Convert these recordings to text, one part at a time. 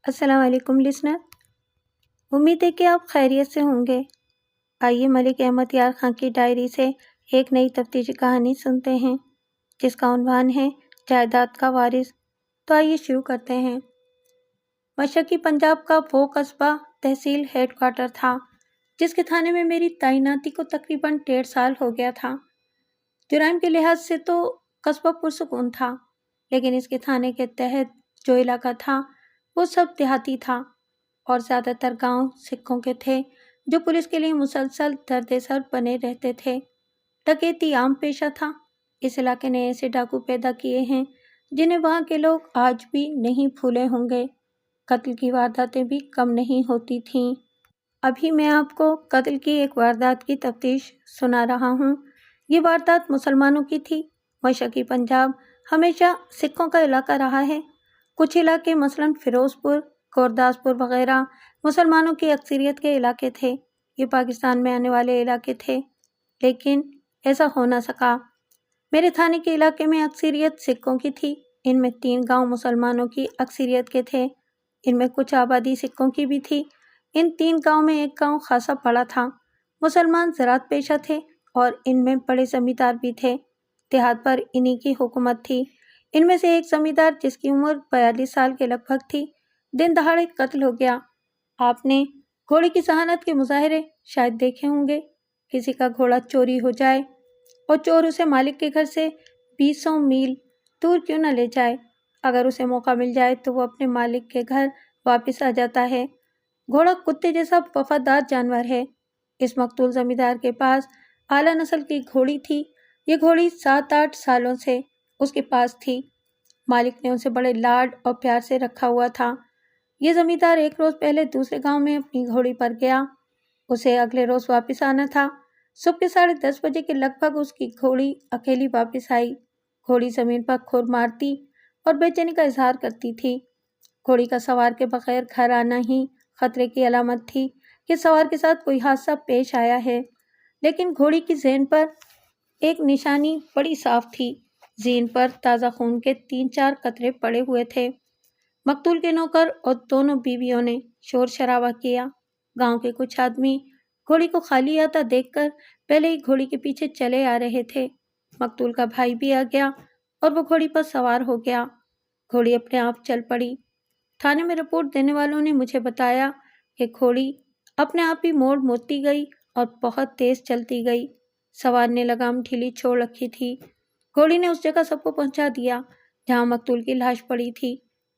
السلام علیکم لسنر، امید ہے کہ آپ خیریت سے ہوں گے۔ آئیے ملک احمد یار خان کی ڈائری سے ایک نئی تفتیشی کہانی سنتے ہیں جس کا عنوان ہے جائیداد کا وارث۔ تو آئیے شروع کرتے ہیں۔ مشرقی پنجاب کا وہ قصبہ تحصیل ہیڈ کوارٹر تھا جس کے تھانے میں میری تعیناتی کو تقریباً 1.5 سال ہو گیا تھا۔ جرائم کے لحاظ سے تو قصبہ پرسکون تھا، لیکن اس کے تھانے کے تحت جو علاقہ تھا وہ سب دیہاتی تھا اور زیادہ تر گاؤں سکھوں کے تھے جو پولیس کے لیے مسلسل درد سر بنے رہتے تھے۔ ڈکیتی عام پیشہ تھا۔ اس علاقے نے ایسے ڈاکو پیدا کیے ہیں جنہیں وہاں کے لوگ آج بھی نہیں بھولے ہوں گے۔ قتل کی وارداتیں بھی کم نہیں ہوتی تھیں۔ ابھی میں آپ کو قتل کی ایک واردات کی تفتیش سنا رہا ہوں۔ یہ واردات مسلمانوں کی تھی۔ مشرقی پنجاب ہمیشہ سکھوں کا علاقہ رہا ہے۔ کچھ علاقے مثلاً فیروز پور، گورداسپور وغیرہ مسلمانوں کی اکثریت کے علاقے تھے۔ یہ پاکستان میں آنے والے علاقے تھے، لیکن ایسا ہو نہ سکا۔ میرے تھانے کے علاقے میں اکثریت سکھوں کی تھی۔ ان میں 3 گاؤں مسلمانوں کی اکثریت کے تھے۔ ان میں کچھ آبادی سکھوں کی بھی تھی۔ ان 3 گاؤں میں ایک گاؤں خاصا بڑا تھا۔ مسلمان زراعت پیشہ تھے اور ان میں بڑے زمیندار بھی تھے۔ دیہات پر انہی کی حکومت تھی۔ ان میں سے ایک زمیندار جس کی عمر 42 سال کے لگ بھگ تھی، دن دہاڑے قتل ہو گیا۔ آپ نے گھوڑے کی ذہانت کے مظاہرے شاید دیکھے ہوں گے۔ کسی کا گھوڑا چوری ہو جائے اور چور اسے مالک کے گھر سے 20 میل دور کیوں نہ لے جائے، اگر اسے موقع مل جائے تو وہ اپنے مالک کے گھر واپس آ جاتا ہے۔ گھوڑا کتے جیسا وفادار جانور ہے۔ اس مقتول زمیندار کے پاس اعلیٰ نسل کی گھوڑی تھی۔ یہ گھوڑی 7-8 سالوں سے اس کے پاس تھی۔ مالک نے اسے بڑے لاڈ اور پیار سے رکھا ہوا تھا۔ یہ زمیندار ایک روز پہلے دوسرے گاؤں میں اپنی گھوڑی پر گیا۔ اسے اگلے روز واپس آنا تھا۔ صبح کے 10:30 بجے کے لگ بھگ اس کی گھوڑی اکیلی واپس آئی۔ گھوڑی زمین پر کھر مارتی اور بے چینی کا اظہار کرتی تھی۔ گھوڑی کا سوار کے بغیر گھر آنا ہی خطرے کی علامت تھی کہ سوار کے ساتھ کوئی حادثہ پیش آیا ہے، لیکن گھوڑی کی ذہن پر ایک نشانی بڑی صاف تھی۔ زین پر تازہ خون کے 3-4 قطرے پڑے ہوئے تھے۔ مقتول کے نوکر اور دونوں بیویوں نے شور شرابہ کیا۔ گاؤں کے کچھ آدمی گھوڑی کو خالی آتا دیکھ کر پہلے ہی گھوڑی کے پیچھے چلے آ رہے تھے۔ مقتول کا بھائی بھی آ گیا اور وہ گھوڑی پر سوار ہو گیا۔ گھوڑی اپنے آپ چل پڑی۔ تھانے میں رپورٹ دینے والوں نے مجھے بتایا کہ گھوڑی اپنے آپ ہی موڑ موڑتی گئی اور بہت تیز چلتی گئی۔ سوار نے لگام ڈھیلی چھوڑ رکھی تھی۔ گھوڑی نے اس جگہ سب کو پہنچا دیا جہاں مقتول کی لاش پڑی تھی۔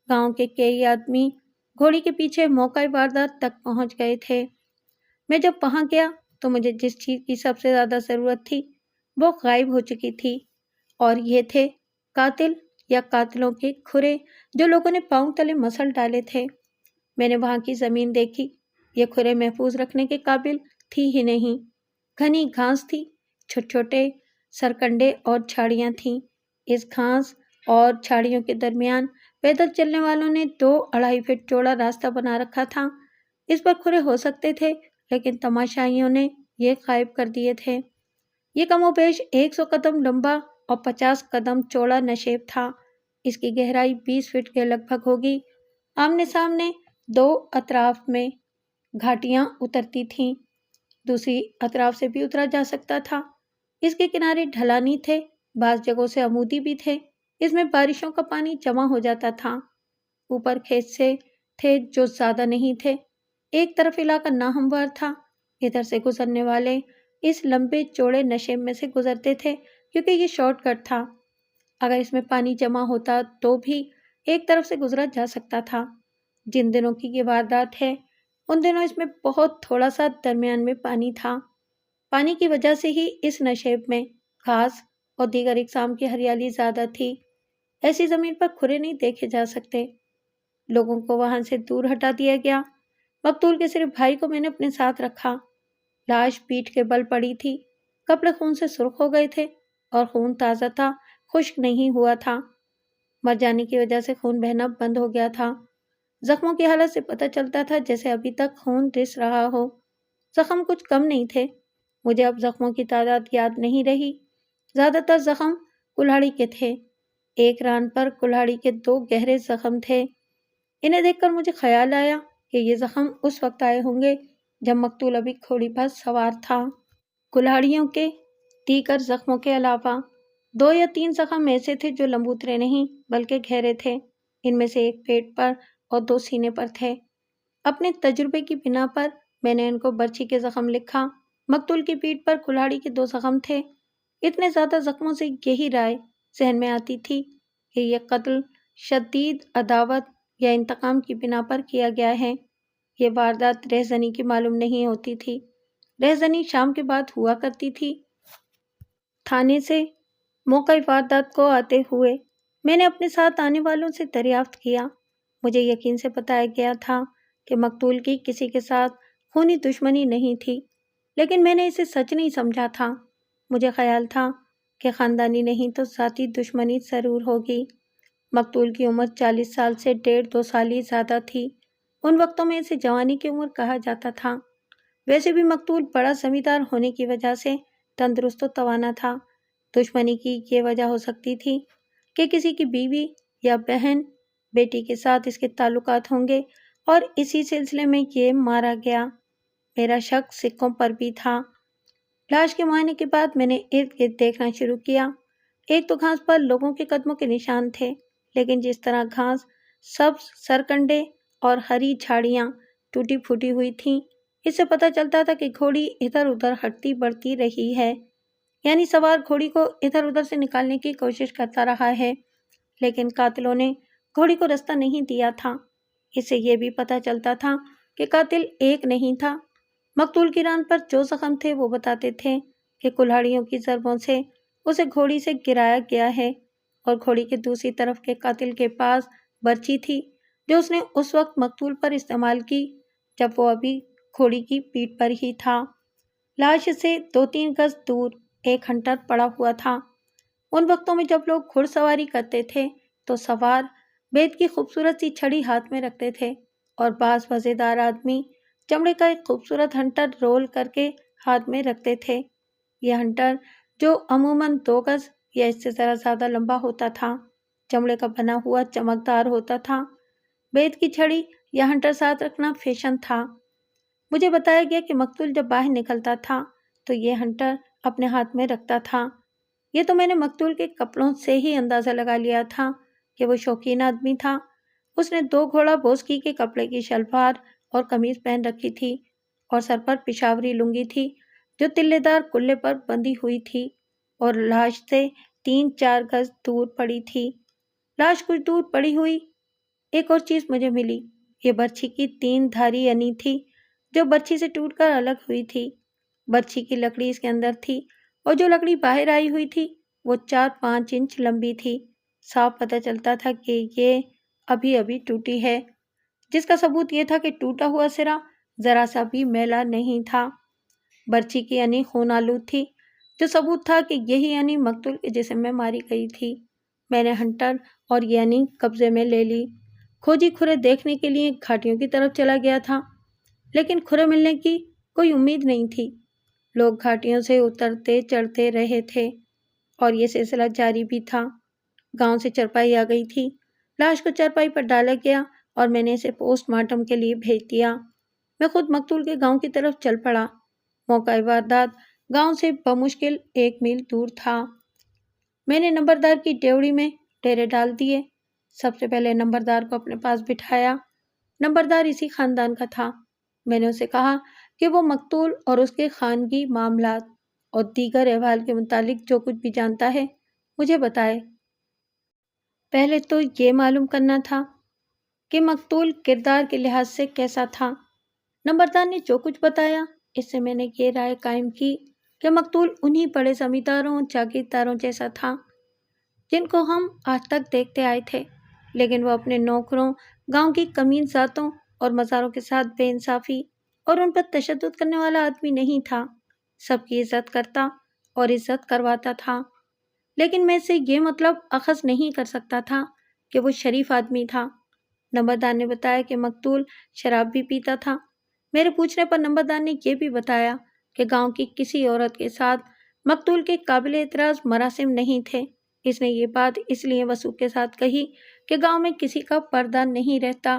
گاؤں کے کئی آدمی گھوڑی کے پیچھے موقع واردات تک پہنچ گئے تھے۔ میں جب وہاں گیا تو مجھے جس چیز کی سب سے زیادہ ضرورت تھی وہ غائب ہو چکی تھی، اور یہ تھے قاتل یا قاتلوں کے کھرے جو لوگوں نے پاؤں تلے مسل ڈالے تھے۔ میں نے وہاں کی زمین دیکھی۔ یہ کھرے محفوظ رکھنے کے قابل تھی ہی نہیں۔ گھنی گھاس تھی، چھوٹے چھوٹے سرکنڈے اور جھاڑیاں تھیں۔ اس گھاس اور جھاڑیوں کے درمیان پیدل چلنے والوں نے 2-2.5 فٹ چوڑا راستہ بنا رکھا تھا۔ اس پر کھرے ہو سکتے تھے، لیکن تماشائیوں نے یہ غائب کر دیے تھے۔ یہ کم و بیش 100 قدم لمبا اور 50 قدم چوڑا نشیب تھا۔ اس کی گہرائی 20 فٹ کے لگ بھگ ہوگی۔ آمنے سامنے 2 اطراف میں گھاٹیاں اترتی تھیں، دوسری اطراف سے بھی اترا جا سکتا تھا۔ اس کے کنارے ڈھلانی تھے، بعض جگہوں سے عمودی بھی تھے۔ اس میں بارشوں کا پانی جمع ہو جاتا تھا۔ اوپر کھیت سے تھے جو زیادہ نہیں تھے۔ ایک طرف علاقہ ناہموار تھا۔ ادھر سے گزرنے والے اس لمبے چوڑے نشیب میں سے گزرتے تھے کیونکہ یہ شارٹ کٹ تھا۔ اگر اس میں پانی جمع ہوتا تو بھی ایک طرف سے گزرا جا سکتا تھا۔ جن دنوں کی یہ واردات ہے ان دنوں اس میں بہت تھوڑا سا درمیان میں پانی تھا۔ پانی کی وجہ سے ہی اس نشیب میں گھاس اور دیگر اقسام کی ہریالی زیادہ تھی۔ ایسی زمین پر کھرے نہیں دیکھے جا سکتے۔ لوگوں کو وہاں سے دور ہٹا دیا گیا۔ مقتول کے صرف بھائی کو میں نے اپنے ساتھ رکھا۔ لاش پیٹھ کے بل پڑی تھی۔ کپڑے خون سے سرخ ہو گئے تھے اور خون تازہ تھا، خشک نہیں ہوا تھا۔ مر جانے کی وجہ سے خون بہنا بند ہو گیا تھا۔ زخموں کی حالت سے پتہ چلتا تھا جیسے ابھی تک خون رس رہا ہو۔ زخم کچھ کم نہیں تھے۔ مجھے اب زخموں کی تعداد یاد نہیں رہی۔ زیادہ تر زخم کلہاڑی کے تھے۔ ایک ران پر کلہاڑی کے 2 گہرے زخم تھے۔ انہیں دیکھ کر مجھے خیال آیا کہ یہ زخم اس وقت آئے ہوں گے جب مقتول ابھی گھوڑی پر سوار تھا۔ کلاڑیوں کے دیگر زخموں کے علاوہ 2 یا 3 زخم ایسے تھے جو لمبوترے نہیں بلکہ گہرے تھے۔ ان میں سے ایک پیٹ پر اور 2 سینے پر تھے۔ اپنے تجربے کی بنا پر میں نے ان کو برچھی کے زخم لکھا۔ مقتول کی پیٹھ پر کلاڑی کے 2 زخم تھے۔ اتنے زیادہ زخموں سے یہی رائے ذہن میں آتی تھی کہ یہ قتل شدید عداوت یا انتقام کی بنا پر کیا گیا ہے۔ یہ واردات رہزنی کی معلوم نہیں ہوتی تھی۔ رہزنی شام کے بعد ہوا کرتی تھی۔ تھانے سے موقع واردات کو آتے ہوئے میں نے اپنے ساتھ آنے والوں سے دریافت کیا۔ مجھے یقین سے بتایا گیا تھا کہ مقتول کی کسی کے ساتھ خونی دشمنی نہیں تھی، لیکن میں نے اسے سچ نہیں سمجھا تھا۔ مجھے خیال تھا کہ خاندانی نہیں تو ذاتی دشمنی ضرور ہوگی۔ مقتول کی عمر 40 سال سے 1.5-2 سال ہی زیادہ تھی۔ ان وقتوں میں اسے جوانی کی عمر کہا جاتا تھا۔ ویسے بھی مقتول بڑا زمیندار ہونے کی وجہ سے تندرست و توانا تھا۔ دشمنی کی یہ وجہ ہو سکتی تھی کہ کسی کی بیوی یا بہن بیٹی کے ساتھ اس کے تعلقات ہوں گے اور اسی سلسلے میں یہ مارا گیا۔ میرا شک سکوں پر بھی تھا۔ لاش کے معائنے کے بعد میں نے ارد گرد دیکھنا شروع کیا۔ ایک تو گھاس پر لوگوں کے قدموں کے نشان تھے، لیکن جس طرح گھاس سبز سرکنڈے اور ہری جھاڑیاں ٹوٹی پھوٹی ہوئی تھیں، اس سے پتہ چلتا تھا کہ گھوڑی ادھر ادھر ہٹتی بڑھتی رہی ہے، یعنی سوار گھوڑی کو ادھر ادھر سے نکالنے کی کوشش کرتا رہا ہے، لیکن قاتلوں نے گھوڑی کو رستہ نہیں دیا تھا۔ اس سے یہ بھی پتہ چلتا تھا کہ قاتل ایک نہیں تھا۔ مقتول کی ران پر جو زخم تھے وہ بتاتے تھے کہ کلاڑیوں کی ضربوں سے اسے گھوڑی سے گرایا گیا ہے، اور گھوڑی کے دوسری طرف کے قاتل کے پاس برچھی تھی جو اس نے اس وقت مقتول پر استعمال کی جب وہ ابھی گھوڑی کی پیٹھ پر ہی تھا۔ لاش سے 2-3 گز دور ایک ہنٹر پڑا ہوا تھا۔ ان وقتوں میں جب لوگ گھڑ سواری کرتے تھے تو سوار بیت کی خوبصورت سی چھڑی ہاتھ میں رکھتے تھے، اور بعض مزیدار آدمی چمڑے کا ایک خوبصورت ہنٹر رول کر کے ہاتھ میں رکھتے تھے۔ یہ ہنٹر جو عموماً 2 گز یا اس سے ذرا زیادہ لمبا ہوتا تھا، چمڑے کا بنا ہوا چمکدار ہوتا تھا۔ بیت کی چھڑی یا ہنٹر ساتھ رکھنا فیشن تھا۔ مجھے بتایا گیا کہ مقتول جب باہر نکلتا تھا تو یہ ہنٹر اپنے ہاتھ میں رکھتا تھا۔ یہ تو میں نے مقتول کے کپڑوں سے ہی اندازہ لگا لیا تھا کہ وہ شوقین آدمی تھا۔ اس نے 2 گھوڑا بوسکی کے کپڑے کی شلوار اور قمیض پہن رکھی تھی، اور سر پر پشاوری لنگی تھی جو تلے دار کلے پر بندھی ہوئی تھی اور لاش سے 3-4 گز دور پڑی تھی۔ لاش کچھ دور پڑی ہوئی ایک اور چیز مجھے ملی۔ یہ برچھی کی 3 دھاری ینی تھی جو برچھی سے ٹوٹ کر الگ ہوئی تھی۔ برچھی کی لکڑی اس کے اندر تھی، اور جو لکڑی باہر آئی ہوئی تھی وہ 4-5 انچ لمبی تھی۔ صاف پتہ چلتا تھا کہ یہ ابھی ابھی ٹوٹی ہے، جس کا ثبوت یہ تھا کہ ٹوٹا ہوا سرا ذرا سا بھی میلا نہیں تھا۔ برچھی کی ینی خون آلود تھی، جو ثبوت تھا کہ یہی ینی مقتول کے جسم میں ماری گئی تھی۔ میں نے ہنٹر اور ینی قبضے میں لے لی۔ کھوجی کھرے دیکھنے کے لیے گھاٹیوں کی طرف چلا گیا تھا، لیکن کھرے ملنے کی کوئی امید نہیں تھی۔ لوگ گھاٹیوں سے اترتے چڑھتے رہے تھے، اور یہ سلسلہ جاری بھی تھا۔ گاؤں سے چرپائی آ گئی تھی۔ لاش کو چرپائی پر ڈالا گیا اور میں نے اسے پوسٹ مارٹم کے لیے بھیج دیا۔ میں خود مقتول کے گاؤں کی طرف چل پڑا۔ موقع واردات گاؤں سے بمشکل 1 میل دور تھا۔ میں نے نمبردار کی ڈیوڑی میں ڈیرے ڈال دیے۔ سب سے پہلے نمبردار کو اپنے پاس بٹھایا۔ نمبردار اسی خاندان کا تھا۔ میں نے اسے کہا کہ وہ مقتول اور اس کے خانگی معاملات اور دیگر احوال کے متعلق جو کچھ بھی جانتا ہے مجھے بتائے۔ پہلے تو یہ معلوم کرنا تھا کہ مقتول کردار کے لحاظ سے کیسا تھا۔ نمبردار نے جو کچھ بتایا اس سے میں نے یہ رائے قائم کی کہ مقتول انہی بڑے زمینداروں جاگیرداروں جیسا تھا جن کو ہم آج تک دیکھتے آئے تھے، لیکن وہ اپنے نوکروں، گاؤں کی کمین ذاتوں اور مزاروں کے ساتھ بے انصافی اور ان پر تشدد کرنے والا آدمی نہیں تھا۔ سب کی عزت کرتا اور عزت کرواتا تھا، لیکن میں اس سے یہ مطلب اخذ نہیں کر سکتا تھا کہ وہ شریف آدمی تھا۔ نمبردار نے بتایا کہ مقتول شراب بھی پیتا تھا۔ میرے پوچھنے پر نمبردار نے یہ بھی بتایا کہ گاؤں کی کسی عورت کے ساتھ مقتول کے قابل اعتراض مراسم نہیں تھے۔ اس نے یہ بات اس لیے وثوق کے ساتھ کہی کہ گاؤں میں کسی کا پردہ نہیں رہتا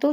2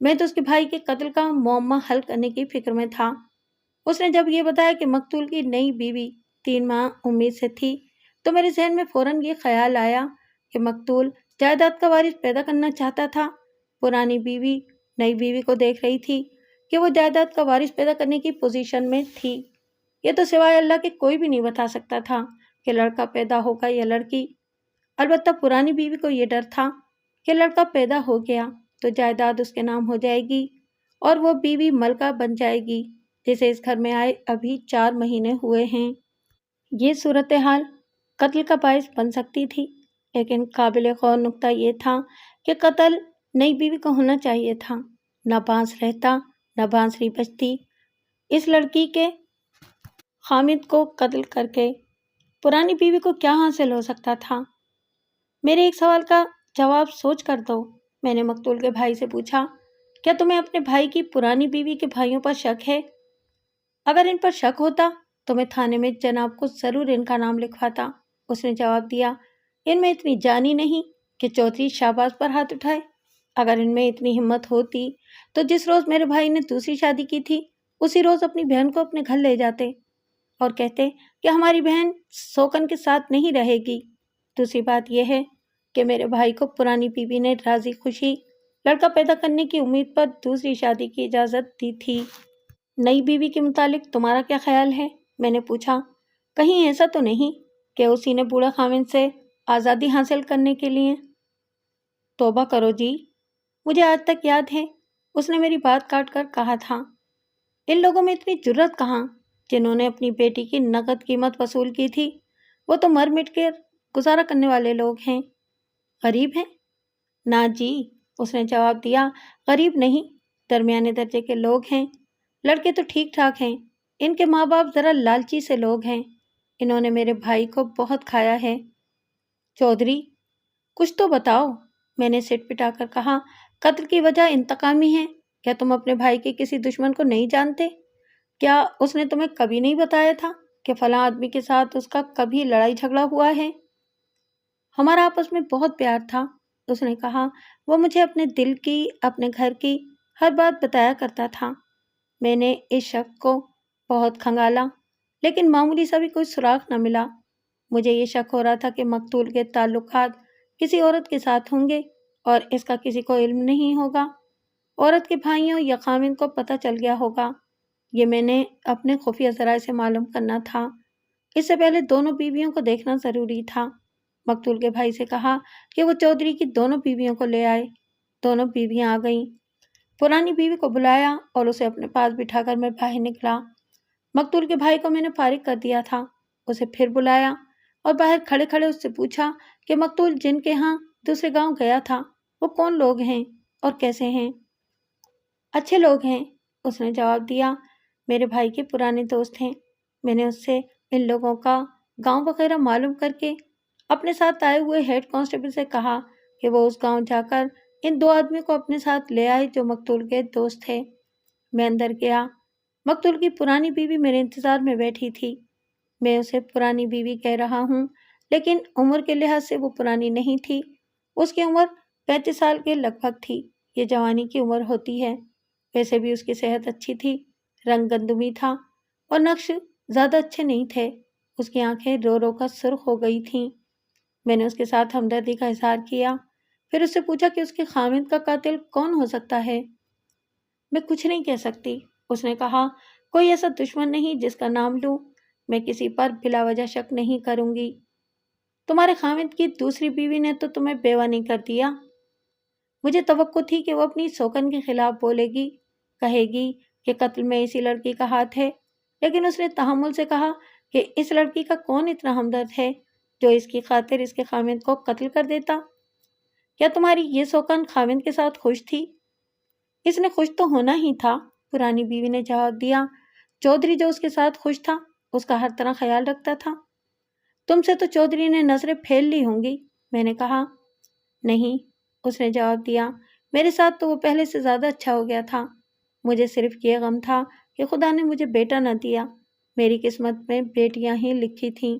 میں تو اس کے بھائی کے قتل کا معمہ حل کرنے کی فکر میں تھا۔ اس نے جب یہ بتایا کہ مقتول کی نئی بیوی 3 ماہ امید سے تھی تو میرے ذہن میں فوراً یہ خیال آیا کہ مقتول جائیداد کا وارث پیدا کرنا چاہتا تھا۔ پرانی بیوی نئی بیوی کو دیکھ رہی تھی کہ وہ جائیداد کا وارث پیدا کرنے کی پوزیشن میں تھی۔ یہ تو سوائے اللہ کے کوئی بھی نہیں بتا سکتا تھا کہ لڑکا پیدا ہوگا یا لڑکی۔ البتہ پرانی بیوی کو یہ ڈر تھا کہ لڑکا پیدا ہو گیا تو جائیداد اس کے نام ہو جائے گی اور وہ بیوی ملکہ بن جائے گی جسے اس گھر میں آئے ابھی 4 مہینے ہوئے ہیں۔ یہ صورتحال قتل کا باعث بن سکتی تھی، لیکن قابل غور نکتہ یہ تھا کہ قتل نئی بیوی کو ہونا چاہیے تھا۔ نہ بانس رہتا نہ بانسری بجتی۔ اس لڑکی کے خامد کو قتل کر کے پرانی بیوی کو کیا حاصل ہو سکتا تھا؟ میرے ایک سوال کا جواب سوچ کر دو، میں نے مقتول کے بھائی سے پوچھا۔ کیا تمہیں اپنے بھائی کی پرانی بیوی کے بھائیوں پر شک ہے؟ اگر ان پر شک ہوتا تو میں تھانے میں جناب کو ضرور ان کا نام لکھواتا، اس نے جواب دیا۔ ان میں اتنی جانی نہیں کہ چودھری شہباز پر ہاتھ اٹھائے۔ اگر ان میں اتنی ہمت ہوتی تو جس روز میرے بھائی نے دوسری شادی کی تھی اسی روز اپنی بہن کو اپنے گھر لے جاتے اور کہتے کہ ہماری بہن سوکن کے ساتھ نہیں رہے گی۔ دوسری بات یہ ہے کہ میرے بھائی کو پرانی بیوی نے راضی خوشی لڑکا پیدا کرنے کی امید پر دوسری شادی کی اجازت دی تھی۔ نئی بیوی کے متعلق تمہارا کیا خیال ہے؟ میں نے پوچھا۔ کہیں ایسا تو نہیں کہ اسی نے بوڑھے خاوند سے آزادی حاصل کرنے کے لیے؟ توبہ کرو جی، مجھے آج تک یاد ہے اس نے میری بات کاٹ کر کہا تھا، ان لوگوں میں اتنی جرت کہاں جنہوں نے اپنی بیٹی کی نقد قیمت وصول کی تھی؟ وہ تو مر مٹ کر گزارا کرنے والے لوگ ہیں۔ غریب ہیں؟ نہ جی، اس نے جواب دیا، غریب نہیں، درمیانے درجے کے لوگ ہیں۔ لڑکے تو ٹھیک ٹھاک ہیں، ان کے ماں باپ ذرا لالچی سے لوگ ہیں، انہوں نے میرے بھائی کو بہت کھایا ہے۔ چودھری کچھ تو بتاؤ، میں نے سٹ پٹا کر کہا۔ قتل کی وجہ انتقامی ہے۔ کیا تم اپنے بھائی کے کسی دشمن کو نہیں جانتے؟ کیا اس نے تمہیں کبھی نہیں بتایا تھا کہ فلاں آدمی کے ساتھ اس کا کبھی لڑائی جھگڑا ہوا ہے؟ ہمارا آپس میں بہت پیار تھا، اس نے کہا۔ وہ مجھے اپنے دل کی، اپنے گھر کی ہر بات بتایا کرتا تھا۔ میں نے اس شک کو بہت کھنگالا لیکن معمولی سا بھی کوئی سراغ نہ ملا۔ مجھے یہ شک ہو رہا تھا کہ مقتول کے تعلقات کسی عورت کے ساتھ ہوں گے اور اس کا کسی کو علم نہیں ہوگا۔ عورت کے بھائیوں یا خاوند کو پتہ چل گیا ہوگا۔ یہ میں نے اپنے خفیہ ذرائع سے معلوم کرنا تھا۔ اس سے پہلے دونوں بیویوں کو دیکھنا ضروری تھا۔ مقتول کے بھائی سے کہا کہ وہ چودھری کی دونوں بیویوں کو لے آئے۔ دونوں بیویاں آ گئیں۔ پرانی بیوی کو بلایا اور اسے اپنے پاس بٹھا کر میں باہر نکلا۔ مقتول کے بھائی کو میں نے فارغ کر دیا تھا۔ اسے پھر بلایا اور باہر کھڑے کھڑے اس سے پوچھا کہ مقتول جن کے ہاں دوسرے گاؤں گیا تھا وہ کون لوگ ہیں اور کیسے ہیں؟ اچھے لوگ ہیں، اس نے جواب دیا، میرے بھائی کے پرانے دوست ہیں۔ میں نے اس سے ان لوگوں کا گاؤں وغیرہ معلوم کر کے اپنے ساتھ آئے ہوئے ہیڈ کانسٹیبل سے کہا کہ وہ اس گاؤں جا کر ان 2 آدمیوں کو اپنے ساتھ لے آئے جو مقتول کے دوست تھے۔ میں اندر گیا۔ مقتول کی پرانی بیوی میرے انتظار میں بیٹھی تھی۔ میں اسے پرانی بیوی کہہ رہا ہوں لیکن عمر کے لحاظ سے وہ پرانی نہیں تھی۔ اس کی عمر 35 سال کے لگ بھگ تھی۔ یہ جوانی کی عمر ہوتی ہے۔ ویسے بھی اس کی صحت اچھی تھی، رنگ گندمی تھا اور نقش زیادہ اچھے نہیں تھے۔ اس کی آنکھیں رو رو کر سرخ ہو گئی تھیں۔ میں نے اس کے ساتھ ہمدردی کا اظہار کیا، پھر اس سے پوچھا کہ اس کے خاوند کا قاتل کون ہو سکتا ہے؟ میں کچھ نہیں کہہ سکتی، اس نے کہا، کوئی ایسا دشمن نہیں جس کا نام لوں۔ میں کسی پر بلا وجہ شک نہیں کروں گی۔ تمہارے خاوند کی دوسری بیوی نے تو تمہیں بیوہ نہیں کر دیا؟ مجھے توقع تھی کہ وہ اپنی سوکن کے خلاف بولے گی، کہے گی کہ قتل میں اسی لڑکی کا ہاتھ ہے، لیکن اس نے تحمل سے کہا کہ اس لڑکی کا کون اتنا ہمدرد ہے جو اس کی خاطر اس کے خاوند کو قتل کر دیتا؟ کیا تمہاری یہ سوکن خاوند کے ساتھ خوش تھی؟ اس نے خوش تو ہونا ہی تھا، پرانی بیوی نے جواب دیا۔ چودھری جو اس کے ساتھ خوش تھا اس کا ہر طرح خیال رکھتا تھا۔ تم سے تو چودھری نے نظریں پھیل لی ہوں گی، میں نے کہا۔ نہیں، اس نے جواب دیا، میرے ساتھ تو وہ پہلے سے زیادہ اچھا ہو گیا تھا۔ مجھے صرف یہ غم تھا کہ خدا نے مجھے بیٹا نہ دیا، میری قسمت میں بیٹیاں ہی لکھی تھیں۔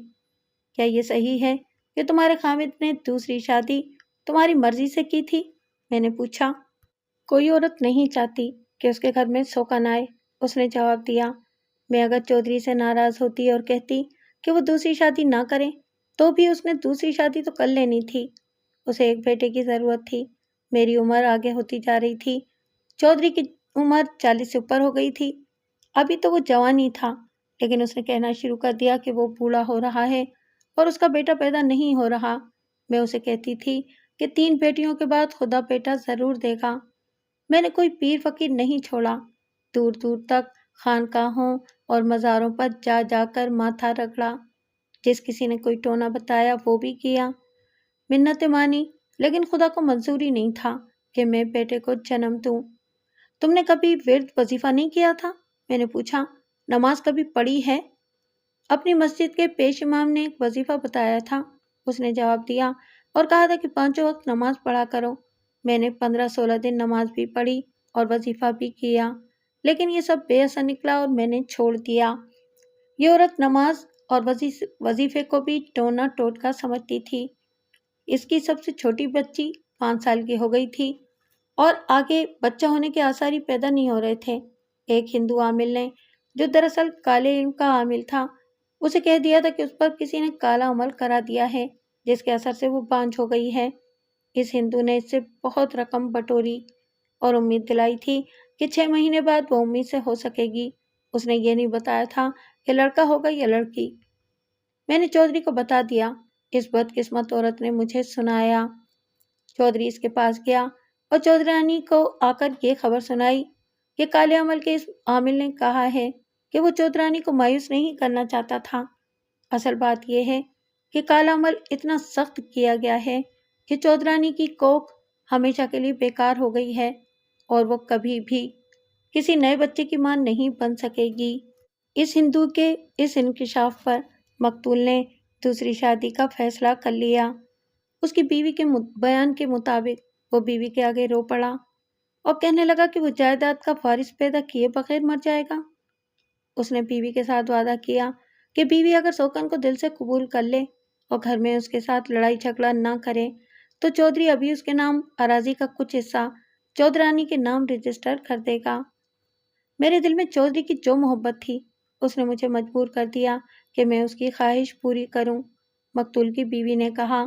کیا یہ صحیح ہے کہ تمہارے خاوند نے دوسری شادی تمہاری مرضی سے کی تھی؟ میں نے پوچھا۔ کوئی عورت نہیں چاہتی کہ اس کے گھر میں سوکن آئے، اس نے جواب دیا۔ میں اگر چودھری سے ناراض ہوتی اور کہتی کہ وہ دوسری شادی نہ کریں تو بھی اس نے دوسری شادی تو کر لینی تھی۔ اسے ایک بیٹے کی ضرورت تھی۔ میری عمر آگے ہوتی جا رہی تھی۔ چودھری کی عمر 40 سے اوپر ہو گئی تھی۔ ابھی تو وہ جوان ہی تھا، لیکن اس نے کہنا شروع کر دیا کہ وہ بوڑھا ہو رہا ہے اور اس کا بیٹا پیدا نہیں ہو رہا۔ میں اسے کہتی تھی کہ 3 بیٹیوں کے بعد خدا بیٹا ضرور دے گا۔ میں نے کوئی پیر فقیر نہیں چھوڑا، دور دور تک خانقاہوں اور مزاروں پر جا جا کر ماتھا رگڑا۔ جس کسی نے کوئی ٹونا بتایا وہ بھی کیا، منتیں مانی، لیکن خدا کو منظوری نہیں تھا کہ میں بیٹے کو جنم دوں۔ تم نے کبھی ورد وظیفہ نہیں کیا تھا؟ میں نے پوچھا۔ نماز کبھی پڑھی ہے؟ اپنی مسجد کے پیش امام نے ایک وظیفہ بتایا تھا، اس نے جواب دیا، اور کہا تھا کہ 5 وقت نماز پڑھا کرو۔ میں نے 15-16 دن نماز بھی پڑھی اور وظیفہ بھی کیا، لیکن یہ سب بے اثر نکلا اور میں نے چھوڑ دیا۔ یہ عورت نماز اور وظیفے کو بھی ٹونا ٹوٹکا سمجھتی تھی۔ اس کی سب سے چھوٹی بچی 5 سال کی ہو گئی تھی اور آگے بچہ ہونے کے آثار ہی پیدا نہیں ہو رہے تھے۔ ایک ہندو عامل نے، جو دراصل کالے علم کا عامل تھا، اسے کہہ دیا تھا کہ اس پر کسی نے کالا عمل کرا دیا ہے جس کے اثر سے وہ بانجھ ہو گئی ہے۔ اس ہندو نے اس سے بہت رقم بٹوری اور امید دلائی تھی کہ 6 مہینے بعد وہ امید سے ہو سکے گی۔ اس نے یہ نہیں بتایا تھا کہ لڑکا ہوگا یا لڑکی۔ میں نے چودھری کو بتا دیا۔ اس بدقسمت عورت نے مجھے سنایا۔ چودھری اس کے پاس گیا اور چودھرانی کو آ کر یہ خبر سنائی کہ کالے عمل کے اس عامل نے کہا ہے کہ وہ چودھرانی کو مایوس نہیں کرنا چاہتا تھا۔ اصل بات یہ ہے کہ کالا عمل اتنا سخت کیا گیا ہے کہ چودھرانی کی کوکھ ہمیشہ کے لیے بیکار ہو گئی ہے اور وہ کبھی بھی کسی نئے بچے کی ماں نہیں بن سکے گی۔ اس ہندو کے اس انکشاف پر مقتول نے دوسری شادی کا فیصلہ کر لیا۔ اس کی بیوی کے بیان کے مطابق وہ بیوی کے آگے رو پڑا اور کہنے لگا کہ وہ جائیداد کا وارث پیدا کیے بغیر مر جائے گا۔ اس نے بیوی کے ساتھ وعدہ کیا کہ بیوی اگر سوکن کو دل سے قبول کر لے اور گھر میں اس کے ساتھ لڑائی جھگڑا نہ کرے تو چودھری ابھی اس کے نام اراضی کا کچھ حصہ چودھرانی کے نام رجسٹر کر دے گا۔ میرے دل میں چودھری کی جو محبت تھی، اس نے مجھے مجبور کر دیا کہ میں اس کی خواہش پوری کروں۔ مقتول کی بیوی نے کہا،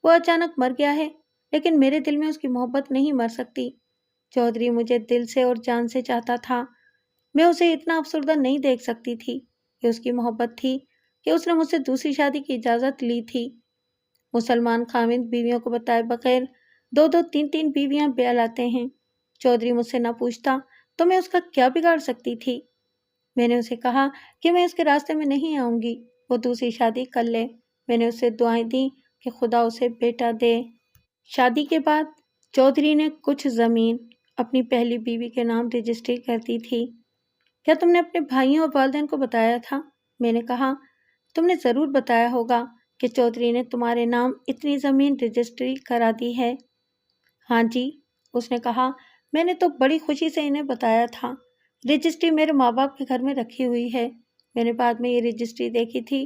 وہ اچانک مر گیا ہے، لیکن میرے دل میں اس کی محبت نہیں مر سکتی۔ چودھری مجھے دل سے اور جان سے چاہتا تھا۔ میں اسے اتنا افسردہ نہیں دیکھ سکتی تھی۔ یہ اس کی محبت تھی کہ اس نے مجھ سے دوسری شادی کی اجازت لی تھی۔ مسلمان خاوند بیویوں کو بتائے بغیر 2-2 3-3 بیویاں بیاہ لاتے ہیں۔ چودھری مجھ سے نہ پوچھتا تو میں اس کا کیا بگاڑ سکتی تھی؟ میں نے اسے کہا کہ میں اس کے راستے میں نہیں آؤں گی، وہ دوسری شادی کر لے۔ میں نے اسے دعائیں دیں کہ خدا اسے بیٹا دے۔ شادی کے بعد چودھری نے کچھ زمین اپنی پہلی بیوی کے نام رجسٹری کر دی تھی۔ کیا تم نے اپنے بھائیوں اور والدین کو بتایا تھا؟ میں نے کہا، تم نے ضرور بتایا ہوگا کہ چودھری نے تمہارے نام اتنی زمین رجسٹری کرا دی ہے۔ ہاں جی، اس نے کہا، میں نے تو بڑی خوشی سے انہیں بتایا تھا۔ رجسٹری میرے ماں باپ کے گھر میں رکھی ہوئی ہے۔ میں نے بعد میں یہ رجسٹری دیکھی تھی۔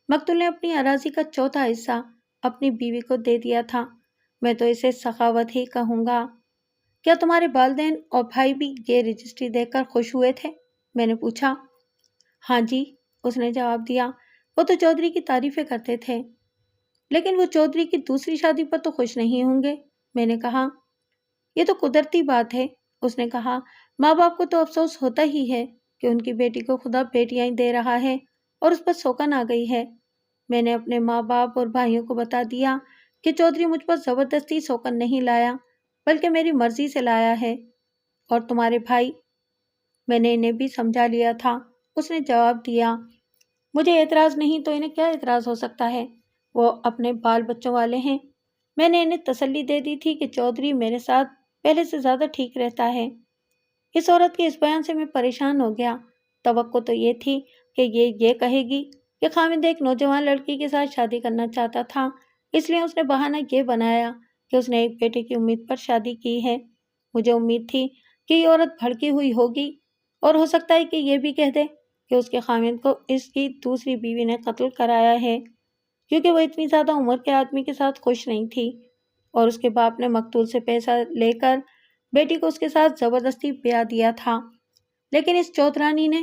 مقتول نے اپنی اراضی کا 1/4 حصہ اپنی بیوی کو دے دیا تھا۔ میں تو اسے سخاوت ہی کہوں گا۔ کیا تمہارے والدین اور بھائی بھی یہ رجسٹری دیکھ کر خوش ہوئے تھے؟ میں نے پوچھا۔ ہاں جی، اس نے جواب دیا، وہ تو چودھری کی تعریفیں کرتے تھے۔ لیکن وہ چودھری کی دوسری شادی پر تو خوش نہیں ہوں گے؟ میں نے کہا۔ یہ تو قدرتی بات ہے، اس نے کہا، ماں باپ کو تو افسوس ہوتا ہی ہے کہ ان کی بیٹی کو خدا بیٹیاں ہی دے رہا ہے اور اس پر سوکن آ گئی ہے۔ میں نے اپنے ماں باپ اور بھائیوں کو بتا دیا کہ چودھری مجھ پر زبردستی سوکن نہیں لایا، بلکہ میری مرضی سے لایا ہے۔ اور تمہارے بھائی؟ میں نے انہیں بھی سمجھا لیا تھا، اس نے جواب دیا۔ مجھے اعتراض نہیں تو انہیں کیا اعتراض ہو سکتا ہے؟ وہ اپنے بال بچوں والے ہیں۔ میں نے انہیں تسلی دے دی تھی کہ چودھری میرے ساتھ پہلے سے زیادہ ٹھیک رہتا ہے۔ اس عورت کے اس بیان سے میں پریشان ہو گیا۔ توقع تو یہ تھی کہ یہ کہے گی کہ خاوند ایک نوجوان لڑکی کے ساتھ شادی کرنا چاہتا تھا، اس لیے اس نے بہانہ یہ بنایا کہ اس نے ایک بیٹے کی امید پر شادی کی ہے۔ مجھے امید تھی کہ یہ عورت بھڑکی ہوئی ہوگی اور ہو سکتا ہے کہ یہ بھی کہہ دے کہ اس کے خاوند کو اس کی دوسری بیوی نے قتل کرایا ہے، کیونکہ وہ اتنی زیادہ عمر کے آدمی کے ساتھ خوش نہیں تھی اور اس کے باپ نے مقتول سے پیسہ لے کر بیٹی کو اس کے ساتھ زبردستی بیاہ دیا تھا، لیکن اس چودرانی نے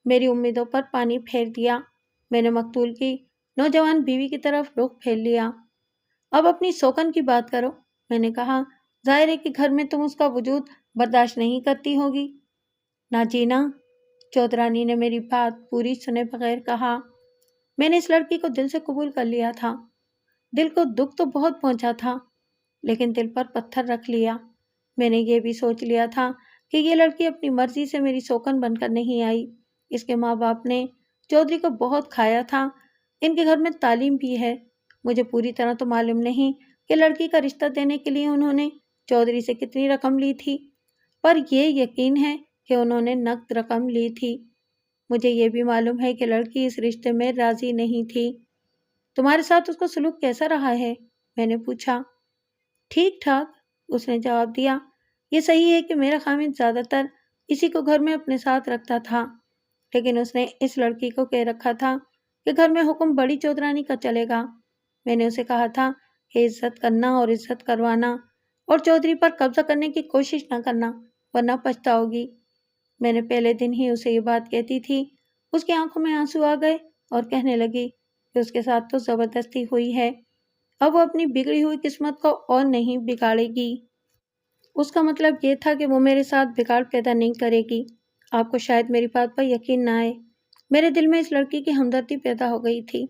میری امیدوں پر پانی پھیر دیا۔ میں نے مقتول کی نوجوان بیوی کی طرف رخ پھیر لیا۔ اب اپنی سوکن کی بات کرو، میں نے کہا۔ ظاہر ہے کہ گھر میں تم اس کا وجود برداشت نہیں کرتی ہوگی۔ نہ جینا، چودرانی نے میری بات پوری سنے بغیر کہا۔ میں نے اس لڑکی کو دل سے قبول کر لیا تھا۔ دل کو دکھ تو بہت پہنچا تھا، لیکن دل پر پتھر رکھ لیا۔ میں نے یہ بھی سوچ لیا تھا کہ یہ لڑکی اپنی مرضی سے میری سوکن بن کر نہیں آئی۔ اس کے ماں باپ نے چودھری کو بہت کھایا تھا۔ ان کے گھر میں تعلیم بھی ہے۔ مجھے پوری طرح تو معلوم نہیں کہ لڑکی کا رشتہ دینے کے لیے انہوں نے چودھری سے کتنی رقم لی تھی، پر یہ یقین ہے کہ انہوں نے نقد رقم لی تھی۔ مجھے یہ بھی معلوم ہے کہ لڑکی اس رشتے میں راضی نہیں تھی۔ تمہارے ساتھ اس کا سلوک کیسا رہا ہے؟ میں نے پوچھا۔ ٹھیک ٹھاک، اس نے جواب دیا۔ یہ صحیح ہے کہ میرا خامد زیادہ تر اسی کو گھر میں اپنے ساتھ رکھتا تھا، لیکن اس نے اس لڑکی کو کہہ رکھا تھا کہ گھر میں حکم بڑی چودرانی کا چلے گا۔ میں نے اسے کہا تھا کہ عزت کرنا اور عزت کروانا اور چودھری پر قبضہ کرنے کی کوشش نہ کرنا، ورنہ پچھتاؤ گی۔ میں نے پہلے دن ہی اسے یہ بات کہتی تھی۔ اس کی آنکھوں میں آنسو آ گئے اور کہنے لگی کہ اس کے ساتھ تو زبردستی ہوئی ہے، اب وہ اپنی بگڑی ہوئی قسمت کو اور نہیں بگاڑے گی۔ اس کا مطلب یہ تھا کہ وہ میرے ساتھ بگاڑ پیدا نہیں کرے گی۔ آپ کو شاید میری بات پر یقین نہ آئے، میرے دل میں اس لڑکی کی ہمدردی پیدا ہو گئی تھی۔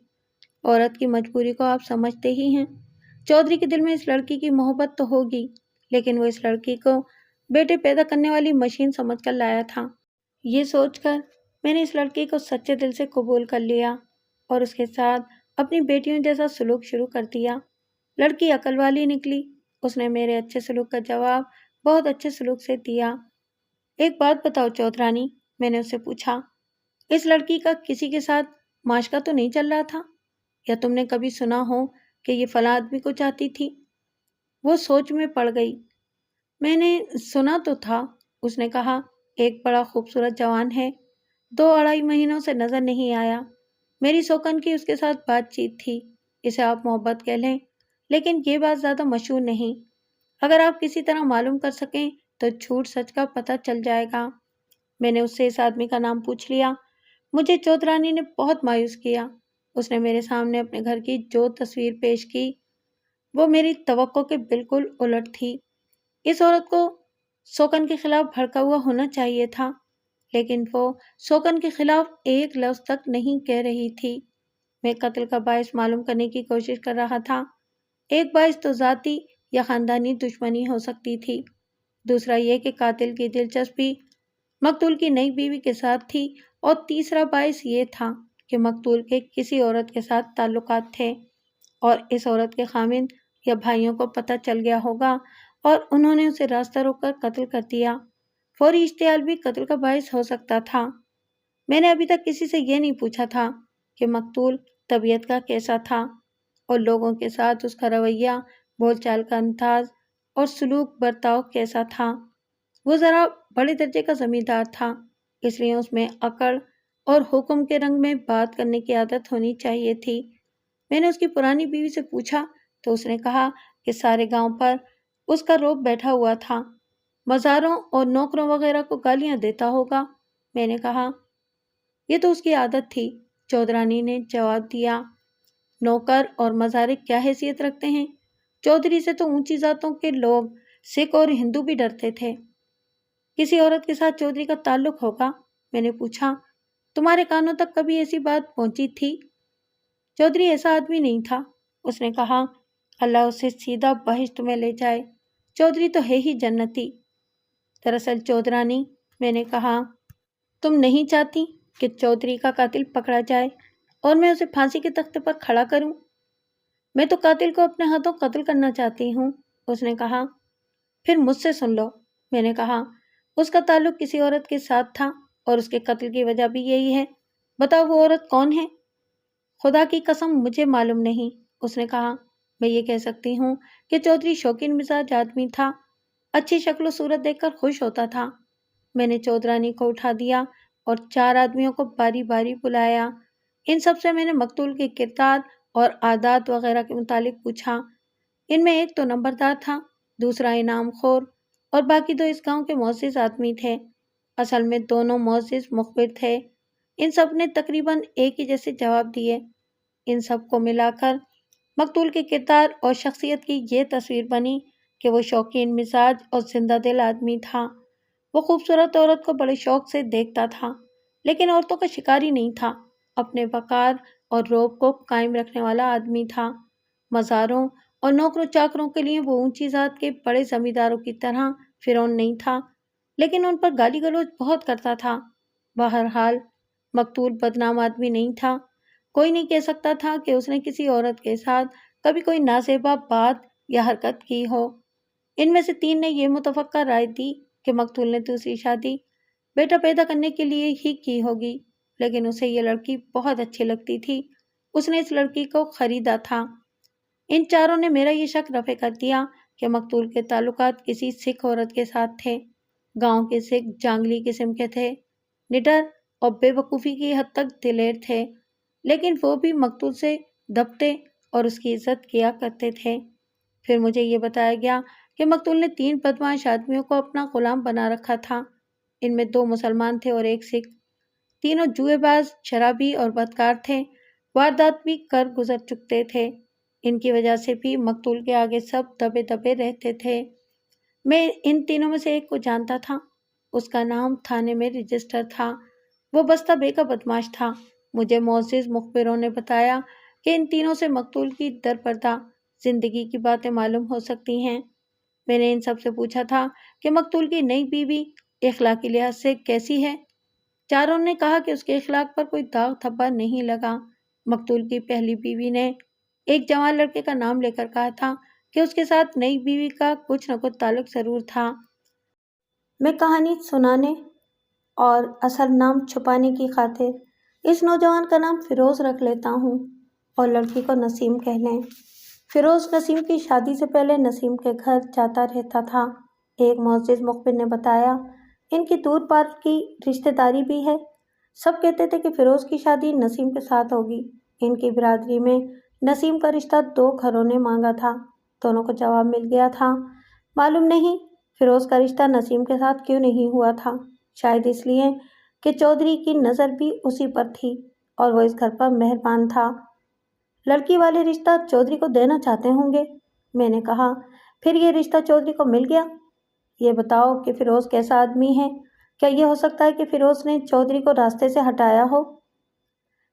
عورت کی مجبوری کو آپ سمجھتے ہی ہیں۔ چودھری کے دل میں اس لڑکی کی محبت تو ہوگی، لیکن وہ اس لڑکی کو بیٹے پیدا کرنے والی مشین سمجھ کر لایا تھا۔ یہ سوچ کر میں نے اس لڑکی کو سچے دل سے قبول کر لیا اور اس کے ساتھ اپنی بیٹیوں جیسا سلوک شروع کر دیا۔ لڑکی عقل والی نکلی۔ اس نے میرے اچھے سلوک کا جواب بہت اچھے سلوک سے دیا۔ ایک بات بتاؤ چودرانی، میں نے اس سے پوچھا، اس لڑکی کا کسی کے ساتھ معاشقہ تو نہیں چل رہا تھا؟ یا تم نے کبھی سنا ہو کہ یہ فلاں آدمی کو چاہتی تھی؟ وہ سوچ میں پڑ گئی۔ میں نے سنا تو تھا، اس نے کہا، ایک بڑا خوبصورت جوان ہے، 2-2.5 مہینوں سے نظر نہیں آیا۔ میری سوکن کی اس کے ساتھ بات چیت تھی، اسے آپ محبت کہہ لیں، لیکن یہ بات زیادہ مشہور نہیں۔ اگر آپ کسی طرح معلوم کر سکیں تو جھوٹ سچ کا پتہ چل جائے گا۔ میں نے اس سے اس آدمی کا نام پوچھ لیا۔ مجھے چودرانی نے بہت مایوس کیا۔ اس نے میرے سامنے اپنے گھر کی جو تصویر پیش کی وہ میری توقع کے بالکل الٹ تھی۔ اس عورت کو سوکن کے خلاف بھڑکا ہوا ہونا چاہیے تھا، لیکن وہ سوکن کے خلاف ایک لفظ تک نہیں کہہ رہی تھی۔ میں قتل کا باعث معلوم کرنے کی کوشش کر رہا تھا۔ ایک باعث تو ذاتی یا خاندانی دشمنی ہو سکتی تھی، دوسرا یہ کہ قاتل کی دلچسپی مقتول کی نئی بیوی کے ساتھ تھی، اور تیسرا باعث یہ تھا کہ مقتول کے کسی عورت کے ساتھ تعلقات تھے اور اس عورت کے خامند یا بھائیوں کو پتہ چل گیا ہوگا اور انہوں نے اسے راستہ روک کر قتل کر دیا۔ فوری اشتعال بھی قتل کا باعث ہو سکتا تھا۔ میں نے ابھی تک کسی سے یہ نہیں پوچھا تھا کہ مقتول طبیعت کا کیسا تھا اور لوگوں کے ساتھ اس کا رویہ، بول چال کا انداز اور سلوک برتاؤ کیسا تھا۔ وہ ذرا بڑے درجے کا زمیندار تھا، اس لیے اس میں عقل اور حکم کے رنگ میں بات کرنے کی عادت ہونی چاہیے تھی۔ میں نے اس کی پرانی بیوی سے پوچھا تو اس نے کہا کہ سارے گاؤں پر اس کا رعب بیٹھا ہوا تھا، مزاروں اور نوکروں وغیرہ کو گالیاں دیتا ہوگا۔ میں نے کہا، یہ تو اس کی عادت تھی، چودرانی نے جواب دیا۔ نوکر اور مزارے کیا حیثیت رکھتے ہیں؟ چودھری سے تو اونچی ذاتوں کے لوگ، سکھ اور ہندو بھی ڈرتے تھے۔ کسی عورت کے ساتھ چودھری کا تعلق ہوگا؟ میں نے پوچھا۔ تمہارے کانوں تک کبھی ایسی بات پہنچی تھی؟ چودھری ایسا آدمی نہیں تھا، اس نے کہا، اللہ اسے سیدھا بہشت میں لے جائے، چودھری تو ہے ہی جنتی۔ دراصل چودرانی، میں نے کہا، تم نہیں چاہتی کہ چودھری کا قاتل پکڑا جائے اور میں اسے پھانسی کے تختے پر کھڑا کروں؟ میں تو قاتل کو اپنے ہاتھوں قتل کرنا چاہتی ہوں، اس نے کہا۔ پھر مجھ سے سن لو، میں نے کہا، اس کا تعلق کسی عورت کے ساتھ تھا اور اس کے قتل کی وجہ بھی یہی ہے۔ بتاؤ وہ عورت کون ہے؟ خدا کی قسم مجھے معلوم نہیں، اس نے کہا۔ میں یہ کہہ سکتی ہوں کہ چودھری شوقین مزاج آدمی تھا، اچھی شکل و صورت دیکھ کر خوش ہوتا تھا۔ میں نے چودرانی کو اٹھا دیا اور 4 آدمیوں کو باری باری بلایا۔ ان سب سے میں نے مقتول کے کردار اور عادات وغیرہ کے متعلق پوچھا۔ ان میں ایک تو نمبردار تھا، دوسرا انعام خور اور باقی 2 اس گاؤں کے معزز آدمی تھے۔ اصل میں دونوں معزز مخبر تھے۔ ان سب نے تقریباً ایک ہی جیسے جواب دیے۔ ان سب کو ملا کر مقتول کے کردار اور شخصیت کی یہ تصویر بنی کہ وہ شوقین مزاج اور زندہ دل آدمی تھا۔ وہ خوبصورت عورت کو بڑے شوق سے دیکھتا تھا، لیکن عورتوں کا شکاری نہیں تھا۔ اپنے وقار اور رعب کو قائم رکھنے والا آدمی تھا۔ مزاروں اور نوکروں چاکروں کے لیے وہ اونچی ذات کے بڑے زمینداروں کی طرح فرعون نہیں تھا، لیکن ان پر گالی گلوچ بہت کرتا تھا۔ بہرحال مقتول بدنام آدمی نہیں تھا۔ کوئی نہیں کہہ سکتا تھا کہ اس نے کسی عورت کے ساتھ کبھی کوئی نازیبا بات یا حرکت کی ہو۔ ان میں سے 3 نے یہ متفقہ رائے دی کہ مقتول نے دوسری شادی بیٹا پیدا کرنے کے لیے ہی کی ہوگی، لیکن اسے یہ لڑکی بہت اچھی لگتی تھی۔ اس نے اس لڑکی کو خریدا تھا۔ ان چاروں نے میرا یہ شک رفع کر دیا کہ مقتول کے تعلقات کسی سکھ عورت کے ساتھ تھے۔ گاؤں کے سکھ جانگلی قسم کے تھے، نڈر اور بے وقوفی کی حد تک دلیر تھے، لیکن وہ بھی مقتول سے دبتے اور اس کی عزت کیا کرتے تھے۔ پھر مجھے یہ بتایا گیا کہ مقتول نے 3 بدمعاش آدمیوں کو اپنا غلام بنا رکھا تھا۔ ان میں 2 مسلمان تھے اور 1 سکھ۔ تینوں جوئے باز، شرابی اور بدکار تھے، واردات بھی کر گزر چکتے تھے۔ ان کی وجہ سے بھی مقتول کے آگے سب دبے دبے رہتے تھے۔ میں ان تینوں میں سے ایک کو جانتا تھا۔ اس کا نام تھانے میں رجسٹر تھا۔ وہ بستہ بے کا بدمعاش تھا۔ مجھے معزز مخبروں نے بتایا کہ ان تینوں سے مقتول کی درپردہ زندگی کی باتیں معلوم ہو سکتی ہیں۔ میں نے ان سب سے پوچھا تھا کہ مقتول کی نئی بیوی اخلاقی لحاظ سے کیسی ہے۔ چاروں نے کہا کہ اس کے اخلاق پر کوئی داغ دھبا نہیں لگا۔ مقتول کی پہلی بیوی نے ایک جوان لڑکے کا نام لے کر کہا تھا کہ اس کے ساتھ نئی بیوی کا کچھ نہ کچھ تعلق ضرور تھا۔ میں کہانی سنانے اور اصل نام چھپانے کی خاطر اس نوجوان کا نام فیروز رکھ لیتا ہوں اور لڑکی کو نسیم کہہ لیں۔ فیروز نسیم کی شادی سے پہلے نسیم کے گھر جاتا رہتا تھا۔ ایک معزز مخبر نے بتایا ان کی دور پار کی رشتہ داری بھی ہے۔ سب کہتے تھے کہ فیروز کی شادی نسیم کے ساتھ ہوگی۔ ان کی برادری میں نسیم کا رشتہ 2 گھروں نے مانگا تھا، دونوں کو جواب مل گیا تھا۔ معلوم نہیں فیروز کا رشتہ نسیم کے ساتھ کیوں نہیں ہوا تھا، شاید اس لیے کہ چودھری کی نظر بھی اسی پر تھی اور وہ اس گھر پر مہربان تھا۔ لڑکی والے رشتہ چودھری کو دینا چاہتے ہوں گے، میں نے کہا۔ پھر یہ رشتہ چودھری کو مل گیا۔ یہ بتاؤ کہ فیروز کیسا آدمی ہے؟ کیا یہ ہو سکتا ہے کہ فیروز نے چودھری کو راستے سے ہٹایا ہو؟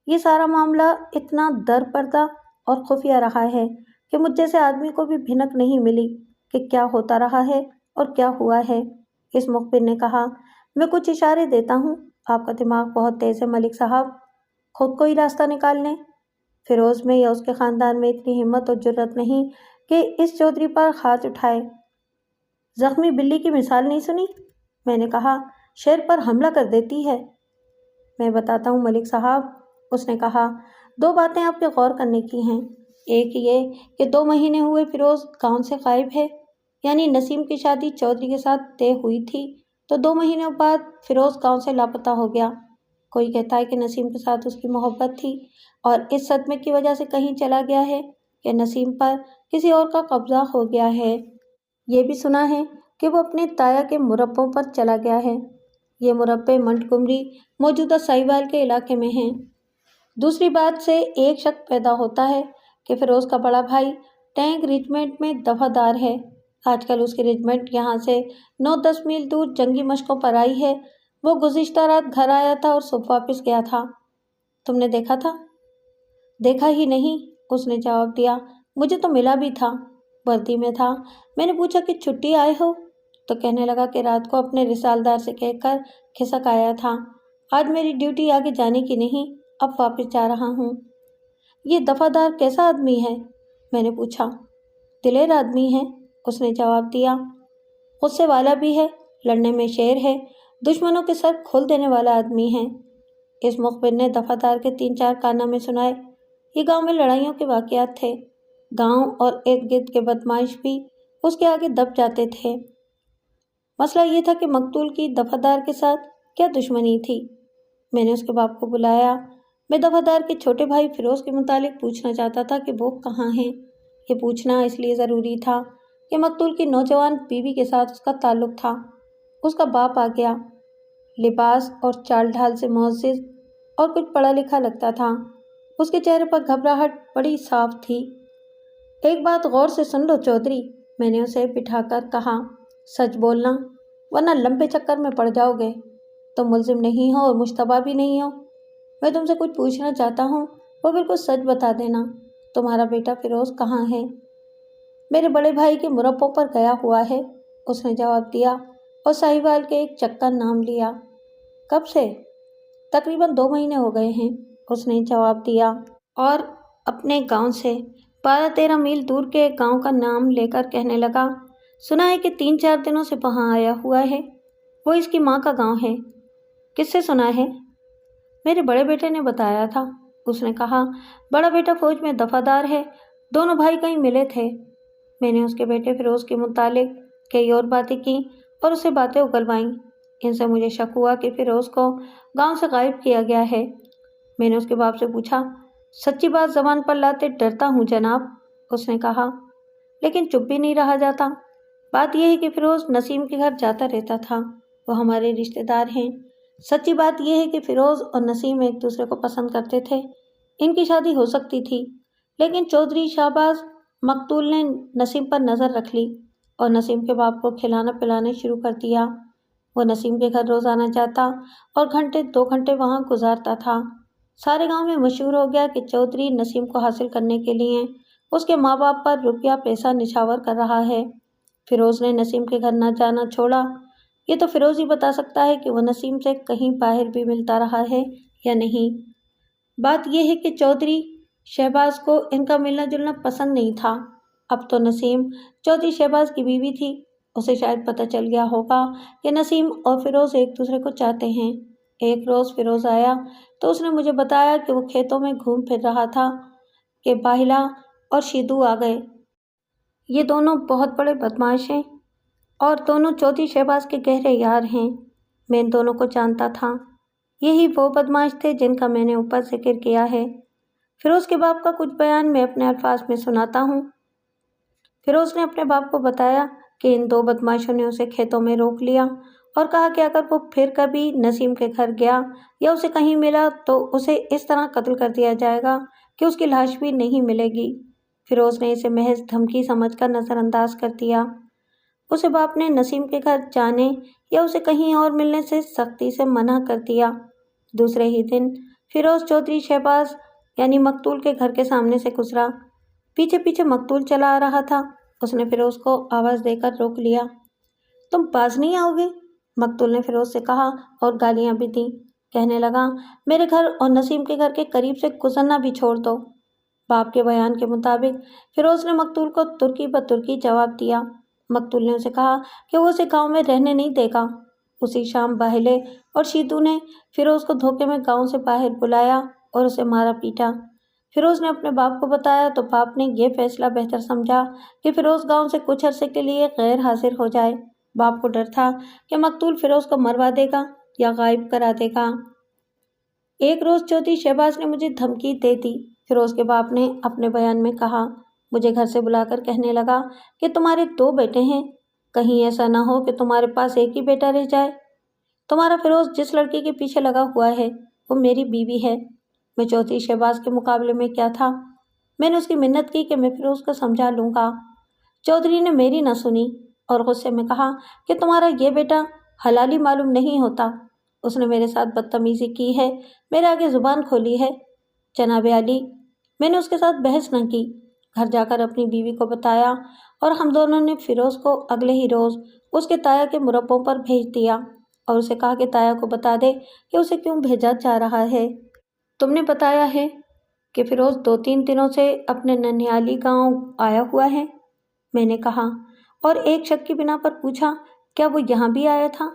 یہ سارا معاملہ اتنا در پردہ اور خفیہ رہا ہے کہ مجھ جیسے آدمی کو بھی بھنک نہیں ملی کہ کیا ہوتا رہا ہے اور کیا ہوا ہے۔ اس مخبر نے کہا، میں کچھ اشارے دیتا ہوں، آپ کا دماغ بہت تیز ہے ملک صاحب، خود کو ہی راستہ نکال لیں۔ فیروز میں یا اس کے خاندان میں اتنی ہمت اور جرأت نہیں کہ اس چودھری پر ہاتھ اٹھائے۔ زخمی بلی کی مثال نہیں سنی؟ میں نے کہا، شیر پر حملہ کر دیتی ہے۔ میں بتاتا ہوں ملک صاحب، اس نے کہا، 2 باتیں آپ کے غور کرنے کی ہیں۔ ایک یہ کہ 2 مہینے ہوئے فیروز گاؤں سے غائب ہے، یعنی نسیم کی شادی چودھری کے ساتھ طے ہوئی تھی تو 2 مہینوں بعد فیروز گاؤں سے لاپتہ ہو گیا۔ کوئی کہتا ہے کہ نسیم کے ساتھ اس کی محبت تھی اور اس صدمے کی وجہ سے کہیں چلا گیا ہے کہ نسیم پر کسی اور کا قبضہ ہو گیا ہے۔ یہ بھی سنا ہے کہ وہ اپنے تایا کے مربوں پر چلا گیا ہے۔ یہ مربے منٹگمری موجودہ ساہیوال کے علاقے میں ہیں۔ دوسری بات سے ایک شک پیدا ہوتا ہے کہ فیروز کا بڑا بھائی ٹینک ریجمنٹ میں دفعہ دار ہے۔ آج کل اس کی ریجمنٹ یہاں سے 9-10 میل دور جنگی مشقوں پر آئی ہے۔ وہ گزشتہ رات گھر آیا تھا اور صبح واپس گیا تھا۔ تم نے دیکھا تھا؟ دیکھا ہی نہیں، اس نے جواب دیا، مجھے تو ملا بھی تھا، وردی میں تھا۔ میں نے پوچھا کہ چھٹی آئے ہو؟ تو کہنے لگا کہ رات کو اپنے رسالدار سے کہہ کر کھسک آیا تھا، آج میری ڈیوٹی آگے جانے کی نہیں، اب واپس جا رہا ہوں۔ یہ دفعہ دار کیسا آدمی ہے؟ میں نے پوچھا۔ دلیر آدمی ہے، اس نے جواب دیا، غصے والا بھی ہے، لڑنے میں شیر ہے، دشمنوں کے سر کھول دینے والا آدمی ہے۔ اس مخبر نے دفعہ دار کے 3-4 کارنامے سنائے۔ یہ گاؤں میں لڑائیوں کے واقعات تھے۔ گاؤں اور ارد گرد کے بدمعاش بھی اس کے آگے دب جاتے تھے۔ مسئلہ یہ تھا کہ مقتول کی دفعہ دار کے ساتھ کیا دشمنی تھی۔ میں نے اس کے باپ کو بلایا۔ میں دفعہ دار کے چھوٹے بھائی فیروز کے متعلق پوچھنا چاہتا تھا کہ وہ کہاں ہیں۔ یہ پوچھنا اس لیے ضروری تھا کہ مقتول کی نوجوان بیوی کے ساتھ اس کا تعلق تھا۔ اس کا باپ آ گیا، لباس اور چال ڈھال سے معزز اور کچھ پڑھا لکھا لگتا تھا۔ اس کے چہرے پر گھبراہٹ بڑی صاف تھی۔ ایک بات غور سے سن لو چودھری، میں نے اسے بٹھا کر کہا، سچ بولنا ورنہ لمبے چکر میں پڑ جاؤ گے۔ تم ملزم نہیں ہو اور مشتبہ بھی نہیں ہو۔ میں تم سے کچھ پوچھنا چاہتا ہوں، وہ بالکل سچ بتا دینا۔ تمہارا بیٹا فیروز کہاں ہے؟ میرے بڑے بھائی کے مربوں پر گیا ہوا ہے، اس نے جواب دیا اور ساہیوال کے ایک چک کا نام لیا۔ کب سے؟ تقریباً 2 مہینے ہو گئے ہیں، اس نے جواب دیا، اور اپنے گاؤں سے 12-13 میل دور کے ایک گاؤں کا نام لے کر کہنے لگا، سنا ہے کہ 3-4 دنوں سے وہاں آیا ہوا ہے۔ وہ اس کی ماں کا گاؤں ہے۔ کس سے سنا ہے؟ میرے بڑے بیٹے نے بتایا تھا، اس نے کہا۔ بڑا بیٹا فوج میں دفعہ ہے، دونوں بھائی کہیں ملے تھے۔ میں نے اس کے بیٹے فیروز کے متعلق کئی اور باتیں کی اور اسے باتیں اگلوائیں۔ ان سے مجھے شک ہوا کہ فیروز کو گاؤں سے غائب کیا گیا ہے۔ میں نے اس کے باپ سے پوچھا، سچی بات زبان پر لاتے ڈرتا ہوں جناب، اس نے کہا، لیکن چپ بھی نہیں رہا جاتا۔ بات یہ ہے کہ فیروز نسیم کے گھر جاتا رہتا تھا، وہ ہمارے رشتہ دار ہیں۔ سچی بات یہ ہے کہ فیروز اور نسیم ایک دوسرے کو پسند کرتے تھے، ان کی شادی ہو سکتی تھی، لیکن چودھری شہباز مقتول نے نسیم پر نظر رکھ لی اور نسیم کے باپ کو کھلانا پلانا شروع کر دیا۔ وہ نسیم کے گھر روزانہ جاتا اور 2 گھنٹے وہاں گزارتا تھا۔ سارے گاؤں میں مشہور ہو گیا کہ چودھری نسیم کو حاصل کرنے کے لیے اس کے ماں باپ پر روپیہ پیسہ نچھاور کر رہا ہے۔ فیروز نے نسیم کے گھر نہ جانا چھوڑا۔ یہ تو فیروز ہی بتا سکتا ہے کہ وہ نسیم سے کہیں باہر بھی ملتا رہا ہے یا نہیں۔ بات یہ ہے کہ چودھری شہباز کو ان کا ملنا جلنا پسند نہیں تھا۔ اب تو نسیم چودھری شہباز کی بیوی تھی، اسے شاید پتہ چل گیا ہوگا کہ نسیم اور فیروز ایک دوسرے کو چاہتے ہیں۔ ایک روز فیروز آیا تو اس نے مجھے بتایا کہ وہ کھیتوں میں گھوم پھر رہا تھا کہ باہلا اور شیدو آ گئے۔ یہ دونوں بہت بڑے بدماش ہیں اور دونوں چودھری شہباز کے گہرے یار ہیں۔ میں ان دونوں کو جانتا تھا، یہی وہ بدماش تھے جن کا میں نے اوپر ذکر کیا ہے۔ فیروز کے باپ کا کچھ بیان میں اپنے الفاظ میں سناتا ہوں۔ فیروز نے اپنے باپ کو بتایا کہ ان 2 بدماشوں نے اسے کھیتوں میں روک لیا اور کہا کہ اگر وہ پھر کبھی نسیم کے گھر گیا یا اسے کہیں ملا تو اسے اس طرح قتل کر دیا جائے گا کہ اس کی لاش بھی نہیں ملے گی۔ فیروز نے اسے محض دھمکی سمجھ کر نظر انداز کر دیا۔ اسے باپ نے نسیم کے گھر جانے یا اسے کہیں اور ملنے سے سختی سے منع کر دیا۔ دوسرے ہی دن فیروز چودھری شہباز یعنی مقتول کے گھر کے سامنے سے گزرا۔ پیچھے پیچھے مقتول چلا آ رہا تھا۔ اس نے فیروز کو آواز دے کر روک لیا۔ تم باز نہیں آؤ گے؟ مقتول نے فیروز سے کہا اور گالیاں بھی دیں۔ کہنے لگا، میرے گھر اور نسیم کے گھر کے قریب سے گزرنا بھی چھوڑ دو۔ باپ کے بیان کے مطابق فیروز نے مقتول کو ترکی بترکی جواب دیا۔ مقتول نے اسے کہا کہ وہ اسے گاؤں میں رہنے نہیں دے گا۔ اسی شام باہلے اور شیدو نے فیروز کو دھوکے میں گاؤں سے باہر بلایا اور اسے مارا پیٹا۔ فیروز نے اپنے باپ کو بتایا تو باپ نے یہ فیصلہ بہتر سمجھا کہ فیروز گاؤں سے کچھ عرصے کے لیے غیر حاضر ہو جائے۔ باپ کو ڈر تھا کہ مقتول فیروز کو مروا دے گا یا غائب کرا دے گا۔ ایک روز چودھری شہباز نے مجھے دھمکی دے دی، فیروز کے باپ نے اپنے بیان میں کہا۔ مجھے گھر سے بلا کر کہنے لگا کہ تمہارے 2 بیٹے ہیں، کہیں ایسا نہ ہو کہ تمہارے پاس ایک ہی بیٹا رہ جائے۔ تمہارا فیروز جس لڑکی کے پیچھے لگا ہوا ہے وہ میری بیوی ہے۔ میں چودھری شہباز کے مقابلے میں کیا تھا؟ میں نے اس کی منت کی کہ میں فیروز کو سمجھا لوں گا۔ چودھری نے میری نہ سنی اور غصے میں کہا کہ تمہارا یہ بیٹا حلالی معلوم نہیں ہوتا، اس نے میرے ساتھ بدتمیزی کی ہے، میرے آگے زبان کھولی ہے۔ جناب عالی، میں نے اس کے ساتھ بحث نہ کی، گھر جا کر اپنی بیوی کو بتایا اور ہم دونوں نے فیروز کو اگلے ہی روز اس کے تایا کے مربوں پر بھیج دیا اور اسے کہا کہ تایا کو بتا دے کہ اسے کیوں بھیجا جا رہا ہے۔ تم نے بتایا ہے کہ فیروز 2-3 دنوں سے اپنے ننیالی گاؤں آیا ہوا ہے، میں نے کہا، اور ایک شک کی بنا پر پوچھا، کیا وہ یہاں بھی آیا تھا؟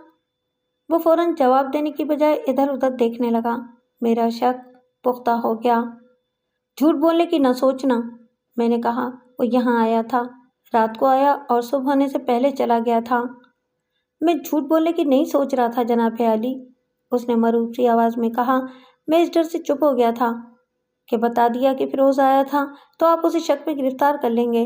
وہ فوراً جواب دینے کی بجائے ادھر ادھر دیکھنے لگا۔ میرا شک پختہ ہو گیا۔ جھوٹ بولنے کی نہ سوچنا، میں نے کہا، وہ یہاں آیا تھا، رات کو آیا اور صبح ہونے سے پہلے چلا گیا تھا۔ میں جھوٹ بولنے کی نہیں سوچ رہا تھا جناب عالی، اس نے مروب سی آواز میں کہا۔ میں اس ڈر سے چپ ہو گیا تھا کہ بتا دیا کہ فیروز آیا تھا تو آپ اسے شک میں گرفتار کر لیں گے،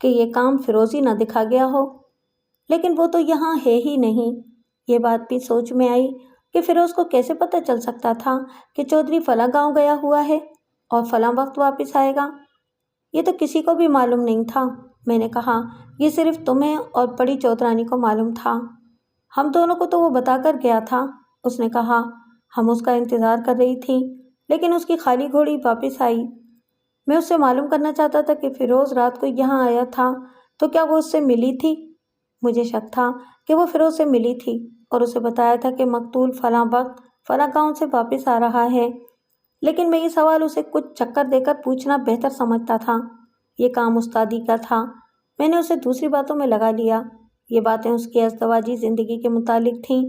کہ یہ کام فیروز ہی نہ دکھا گیا ہو، لیکن وہ تو یہاں ہے ہی نہیں۔ یہ بات بھی سوچ میں آئی کہ فیروز کو کیسے پتہ چل سکتا تھا کہ چودھری فلاں گاؤں گیا ہوا ہے اور فلاں وقت واپس آئے گا۔ یہ تو کسی کو بھی معلوم نہیں تھا۔ میں نے کہا، یہ صرف تمہیں اور بڑی چودرانی کو معلوم تھا، ہم دونوں کو تو وہ بتا کر گیا تھا۔ اس نے کہا، ہم اس کا انتظار کر رہی تھیں، لیکن اس کی خالی گھوڑی واپس آئی۔ میں اس سے معلوم کرنا چاہتا تھا کہ فیروز رات کو یہاں آیا تھا تو کیا وہ اس سے ملی تھی؟ مجھے شک تھا کہ وہ فیروز سے ملی تھی اور اسے بتایا تھا کہ مقتول فلاں وقت فلاں گاؤں سے واپس آ رہا ہے، لیکن میں یہ سوال اسے کچھ چکر دے کر پوچھنا بہتر سمجھتا تھا۔ یہ کام استادی کا تھا۔ میں نے اسے دوسری باتوں میں لگا لیا۔ یہ باتیں اس کی ازدواجی زندگی کے متعلق تھیں۔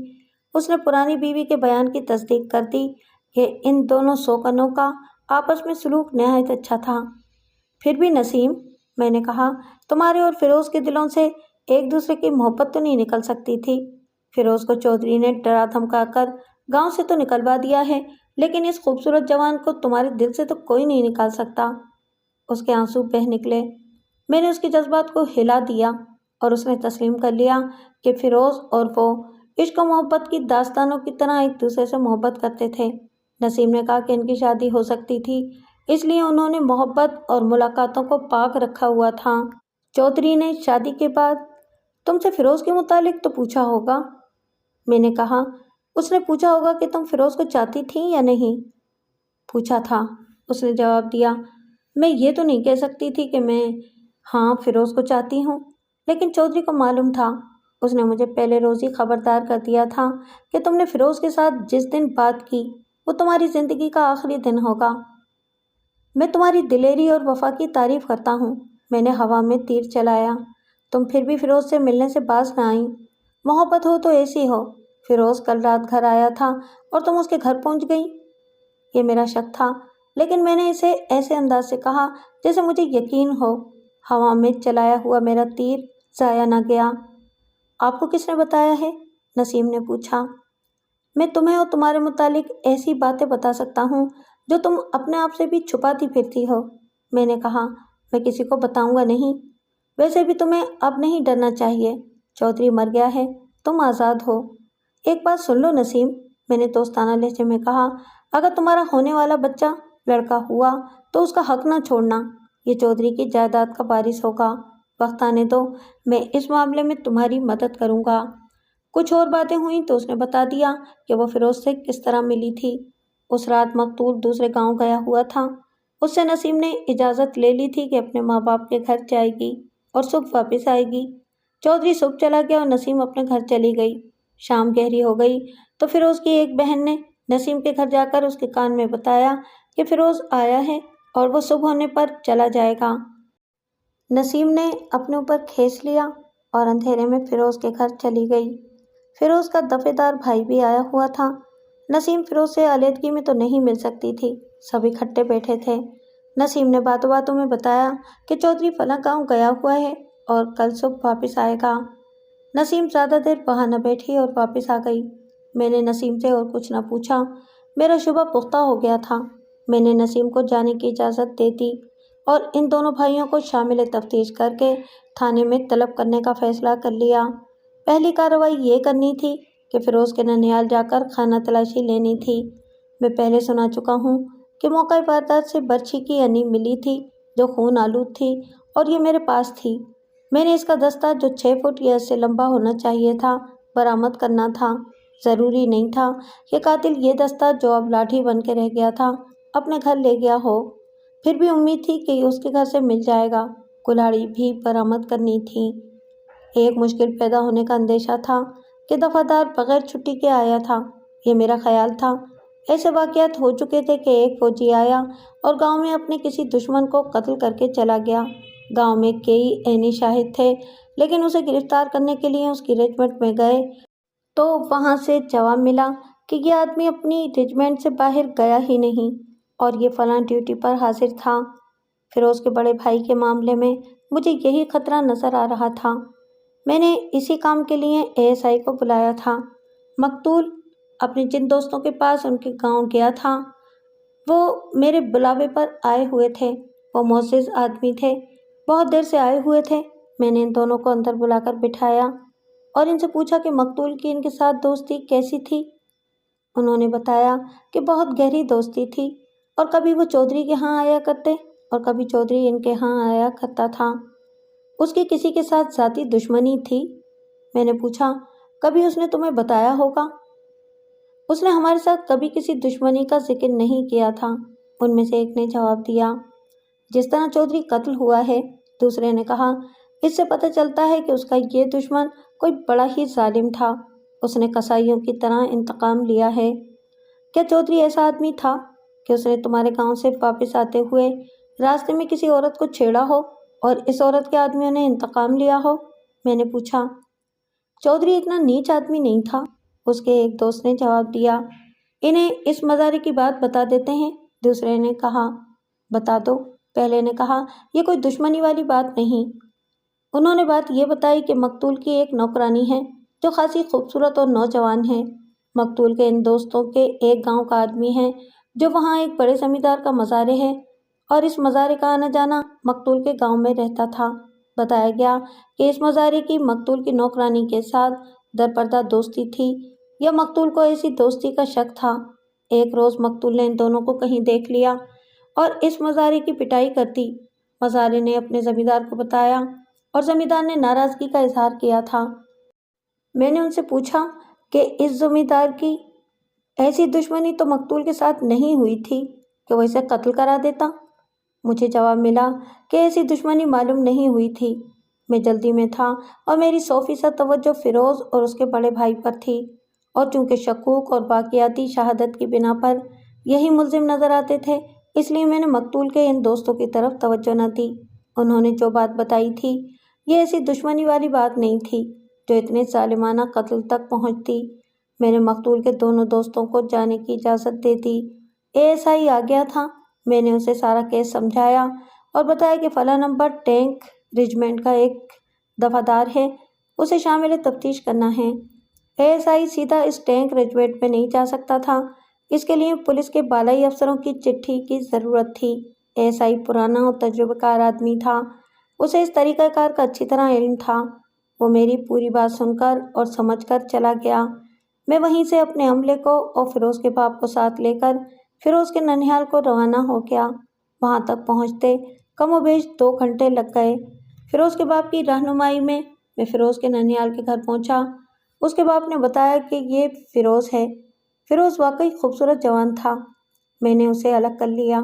اس نے پرانی بیوی کے بیان کی تصدیق کر دی کہ ان دونوں سوکنوں کا آپس میں سلوک نہایت اچھا تھا۔ پھر بھی نسیم، میں نے کہا، تمہارے اور فیروز کے دلوں سے ایک دوسرے کی محبت تو نہیں نکل سکتی تھی؟ فیروز کو چودھری نے ڈرا دھمکا کر گاؤں سے تو نکلوا دیا ہے، لیکن اس خوبصورت جوان کو تمہارے دل سے تو کوئی نہیں نکال سکتا۔ اس کے آنسو بہہ نکلے۔ میں نے اس کے جذبات کو ہلا دیا اور اس نے تسلیم کر لیا کہ فیروز اور وہ عشق و محبت کی داستانوں کی طرح ایک دوسرے سے محبت کرتے تھے۔ نسیم نے کہا کہ ان کی شادی ہو سکتی تھی، اس لیے انہوں نے محبت اور ملاقاتوں کو پاک رکھا ہوا تھا۔ چودھری نے شادی کے بعد تم سے فیروز کے متعلق تو پوچھا ہوگا؟ میں نے کہا، اس نے پوچھا ہوگا کہ تم فیروز کو چاہتی تھیں یا نہیں؟ پوچھا تھا، اس نے جواب دیا۔ میں یہ تو نہیں کہہ سکتی تھی کہ میں فیروز کو چاہتی ہوں، لیکن چودھری کو معلوم تھا۔ اس نے مجھے پہلے روز ہی خبردار کر دیا تھا کہ تم نے فیروز کے ساتھ جس دن بات کی وہ تمہاری زندگی کا آخری دن ہوگا۔ میں تمہاری دلیری اور وفا کی تعریف کرتا ہوں۔ میں نے ہوا میں تیر چلایا۔ تم پھر بھی فیروز سے ملنے سے باز نہ آئیں۔ محبت ہو تو ایسی ہو۔ فیروز کل رات گھر آیا تھا اور تم اس کے گھر پہنچ گئیں۔ یہ میرا شک تھا، لیکن میں نے اسے ایسے انداز سے کہا جیسے مجھے یقین ہو۔ ہوا میں چلایا ہوا میرا تیر ضائع نہ گیا۔ آپ کو کس نے بتایا ہے؟ نسیم نے پوچھا۔ میں تمہیں اور تمہارے متعلق ایسی باتیں بتا سکتا ہوں جو تم اپنے آپ سے بھی چھپاتی پھرتی ہو۔ میں نے کہا، میں کسی کو بتاؤں گا نہیں۔ ویسے بھی تمہیں اب نہیں ڈرنا چاہیے، چودھری مر گیا ہے، تم آزاد ہو۔ ایک بات سن لو نسیم، میں نے دوستانہ لہجے میں کہا، اگر تمہارا ہونے والا بچہ لڑکا ہوا تو اس کا حق نہ چھوڑنا۔ یہ چودھری کی جائیداد کا وارث ہوگا۔ وقت آنے دو، میں اس معاملے میں تمہاری مدد کروں گا۔ کچھ اور باتیں ہوئیں تو اس نے بتا دیا کہ وہ فیروز سے کس طرح ملی تھی۔ اس رات مقتول دوسرے گاؤں گیا ہوا تھا۔ اس سے نسیم نے اجازت لے لی تھی کہ اپنے ماں باپ کے گھر جائے گی اور صبح واپس آئے گی۔ چودھری صبح چلا گیا اور نسیم اپنے گھر چلی گئی۔ شام گہری ہو گئی تو فیروز کی ایک بہن نے نسیم کے گھر جا کر اس کے کان میں بتایا کہ فیروز آیا ہے اور وہ صبح ہونے پر چلا جائے گا۔ نسیم نے اپنے اوپر کھینچ لیا اور اندھیرے میں فیروز کے گھر چلی گئی۔ فیروز کا دفعہ دار بھائی بھی آیا ہوا تھا۔ نسیم فیروز سے علیحدگی میں تو نہیں مل سکتی تھی، سب اکٹھے بیٹھے تھے۔ نسیم نے باتوں باتوں میں بتایا کہ چودھری فلاں گاؤں گیا ہوا ہے اور کل صبح واپس آئے گا۔ نسیم زیادہ دیر وہاں نہ بیٹھی اور واپس آ گئی۔ میں نے نسیم سے اور کچھ نہ پوچھا۔ میرا شبہ پختہ ہو گیا تھا۔ میں نے نسیم کو جانے کی اجازت دے دی اور ان دونوں بھائیوں کو شامل تفتیش کر کے تھانے میں طلب کرنے کا فیصلہ کر لیا۔ پہلی کارروائی یہ کرنی تھی کہ فیروز کے ننیال جا کر خانہ تلاشی لینی تھی۔ میں پہلے سنا چکا ہوں کہ موقع واردات سے برچھی کی انی ملی تھی جو خون آلود تھی اور یہ میرے پاس تھی۔ میں نے اس کا دستہ جو 6 فٹ یا اس سے لمبا ہونا چاہیے تھا برآمد کرنا تھا۔ ضروری نہیں تھا کہ قاتل یہ دستہ جو اب لاٹھی بن کے رہ گیا تھا اپنے گھر لے گیا ہو، پھر بھی امید تھی کہ یہ اس کے گھر سے مل جائے گا۔ کلاڑی بھی برآمد کرنی تھی۔ ایک مشکل پیدا ہونے کا اندیشہ تھا کہ دفعہ دار بغیر چھٹی کے آیا تھا۔ یہ میرا خیال تھا۔ ایسے واقعات ہو چکے تھے کہ ایک فوجی آیا اور گاؤں میں اپنے کسی دشمن کو قتل کر کے چلا گیا۔ گاؤں میں کئی عینی شاہد تھے، لیکن اسے گرفتار کرنے کے لیے اس کی ریجمنٹ میں گئے تو وہاں سے جواب ملا کہ یہ آدمی اپنی ریجمنٹ سے باہر گیا ہی نہیں اور یہ فلاں ڈیوٹی پر حاضر تھا۔ فیروز کے بڑے بھائی کے معاملے میں مجھے یہی خطرہ نظر آ رہا تھا۔ میں نے اسی کام کے لیے ASI کو بلایا تھا۔ مقتول اپنے جن دوستوں کے پاس ان کے گاؤں گیا تھا وہ میرے بلاوے پر آئے ہوئے تھے۔ وہ معزز آدمی تھے۔ بہت دیر سے آئے ہوئے تھے۔ میں نے ان دونوں کو اندر بلا کر بٹھایا اور ان سے پوچھا کہ مقتول کی ان کے ساتھ دوستی کیسی تھی۔ انہوں نے بتایا کہ بہت گہری دوستی تھی اور کبھی وہ چودھری کے ہاں آیا کرتے اور کبھی چودھری ان کے ہاں آیا کرتا تھا۔ اس کی کسی کے ساتھ ذاتی دشمنی تھی؟ میں نے پوچھا۔ کبھی اس نے تمہیں بتایا ہوگا؟ اس نے ہمارے ساتھ کبھی کسی دشمنی کا ذکر نہیں کیا تھا، ان میں سے ایک نے جواب دیا۔ جس طرح چودھری قتل ہوا ہے، دوسرے نے کہا، اس سے پتہ چلتا ہے کہ اس کا یہ دشمن کوئی بڑا ہی ظالم تھا۔ اس نے قصائیوں کی طرح انتقام لیا ہے۔ کیا چودھری ایسا آدمی تھا کہ اس نے تمہارے گاؤں سے واپس آتے ہوئے راستے میں کسی عورت کو چھیڑا ہو اور اس عورت کے آدمیوں نے انتقام لیا ہو؟ میں نے پوچھا۔ چودھری اتنا نیچ آدمی نہیں تھا، اس کے ایک دوست نے جواب دیا۔ انہیں اس مزارے کی بات بتا دیتے ہیں، دوسرے نے کہا۔ بتا دو، پہلے نے کہا۔ یہ کوئی دشمنی والی بات نہیں۔ انہوں نے بات یہ بتائی کہ مقتول کی ایک نوکرانی ہے جو خاصی خوبصورت اور نوجوان ہے۔ مقتول کے ان دوستوں کے ایک گاؤں کا آدمی ہے جو وہاں ایک بڑے زمیندار کا مزارے ہے اور اس مزارے کا آنا جانا مقتول کے گاؤں میں رہتا تھا۔ بتایا گیا کہ اس مزارے کی مقتول کی نوکرانی کے ساتھ درپردہ دوستی تھی یا مقتول کو ایسی دوستی کا شک تھا۔ ایک روز مقتول نے ان دونوں کو کہیں دیکھ لیا اور اس مزارے کی پٹائی کر دی۔ مزارے نے اپنے زمیندار کو بتایا اور زمیندار نے ناراضگی کا اظہار کیا تھا۔ میں نے ان سے پوچھا کہ اس زمیندار کی ایسی دشمنی تو مقتول کے ساتھ نہیں ہوئی تھی کہ وہ اسے قتل کرا دیتا؟ مجھے جواب ملا کہ ایسی دشمنی معلوم نہیں ہوئی تھی۔ میں جلدی میں تھا اور میری 100% توجہ فیروز اور اس کے بڑے بھائی پر تھی، اور چونکہ شکوک اور واقعاتی شہادت کی بنا پر یہی ملزم نظر آتے تھے، اس لیے میں نے مقتول کے ان دوستوں کی طرف توجہ نہ دی۔ انہوں نے جو بات بتائی تھی یہ ایسی دشمنی والی بات نہیں تھی جو اتنے ظالمانہ قتل تک پہنچتی۔ میں نے مقتول کے دونوں دوستوں کو جانے کی اجازت دے دی۔ ASI آ گیا تھا۔ میں نے اسے سارا کیس سمجھایا اور بتایا کہ فلاں نمبر ٹینک رجمنٹ کا ایک دفعہ ہے، اسے شامل تفتیش کرنا ہے۔ ASI سیدھا اس ٹینک رجمنٹ میں نہیں جا سکتا تھا، اس کے لیے پولیس کے بالائی افسروں کی چٹھی کی ضرورت تھی۔ ASI پرانا اور تجربہ کار آدمی تھا، اسے اس طریقہ کار کا اچھی طرح علم تھا۔ وہ میری پوری بات سن کر اور سمجھ کر چلا گیا۔ میں وہیں سے اپنے عملے کو اور فیروز کے باپ کو ساتھ لے کر فیروز کے ننھیال کو روانہ ہو گیا۔ وہاں تک پہنچتے کم و بیش 2 گھنٹے لگ گئے۔ فیروز کے باپ کی رہنمائی میں فیروز کے ننھیال کے گھر پہنچا۔ اس کے باپ نے بتایا کہ یہ فیروز ہے۔ فیروز واقعی خوبصورت جوان تھا۔ میں نے اسے الگ کر لیا۔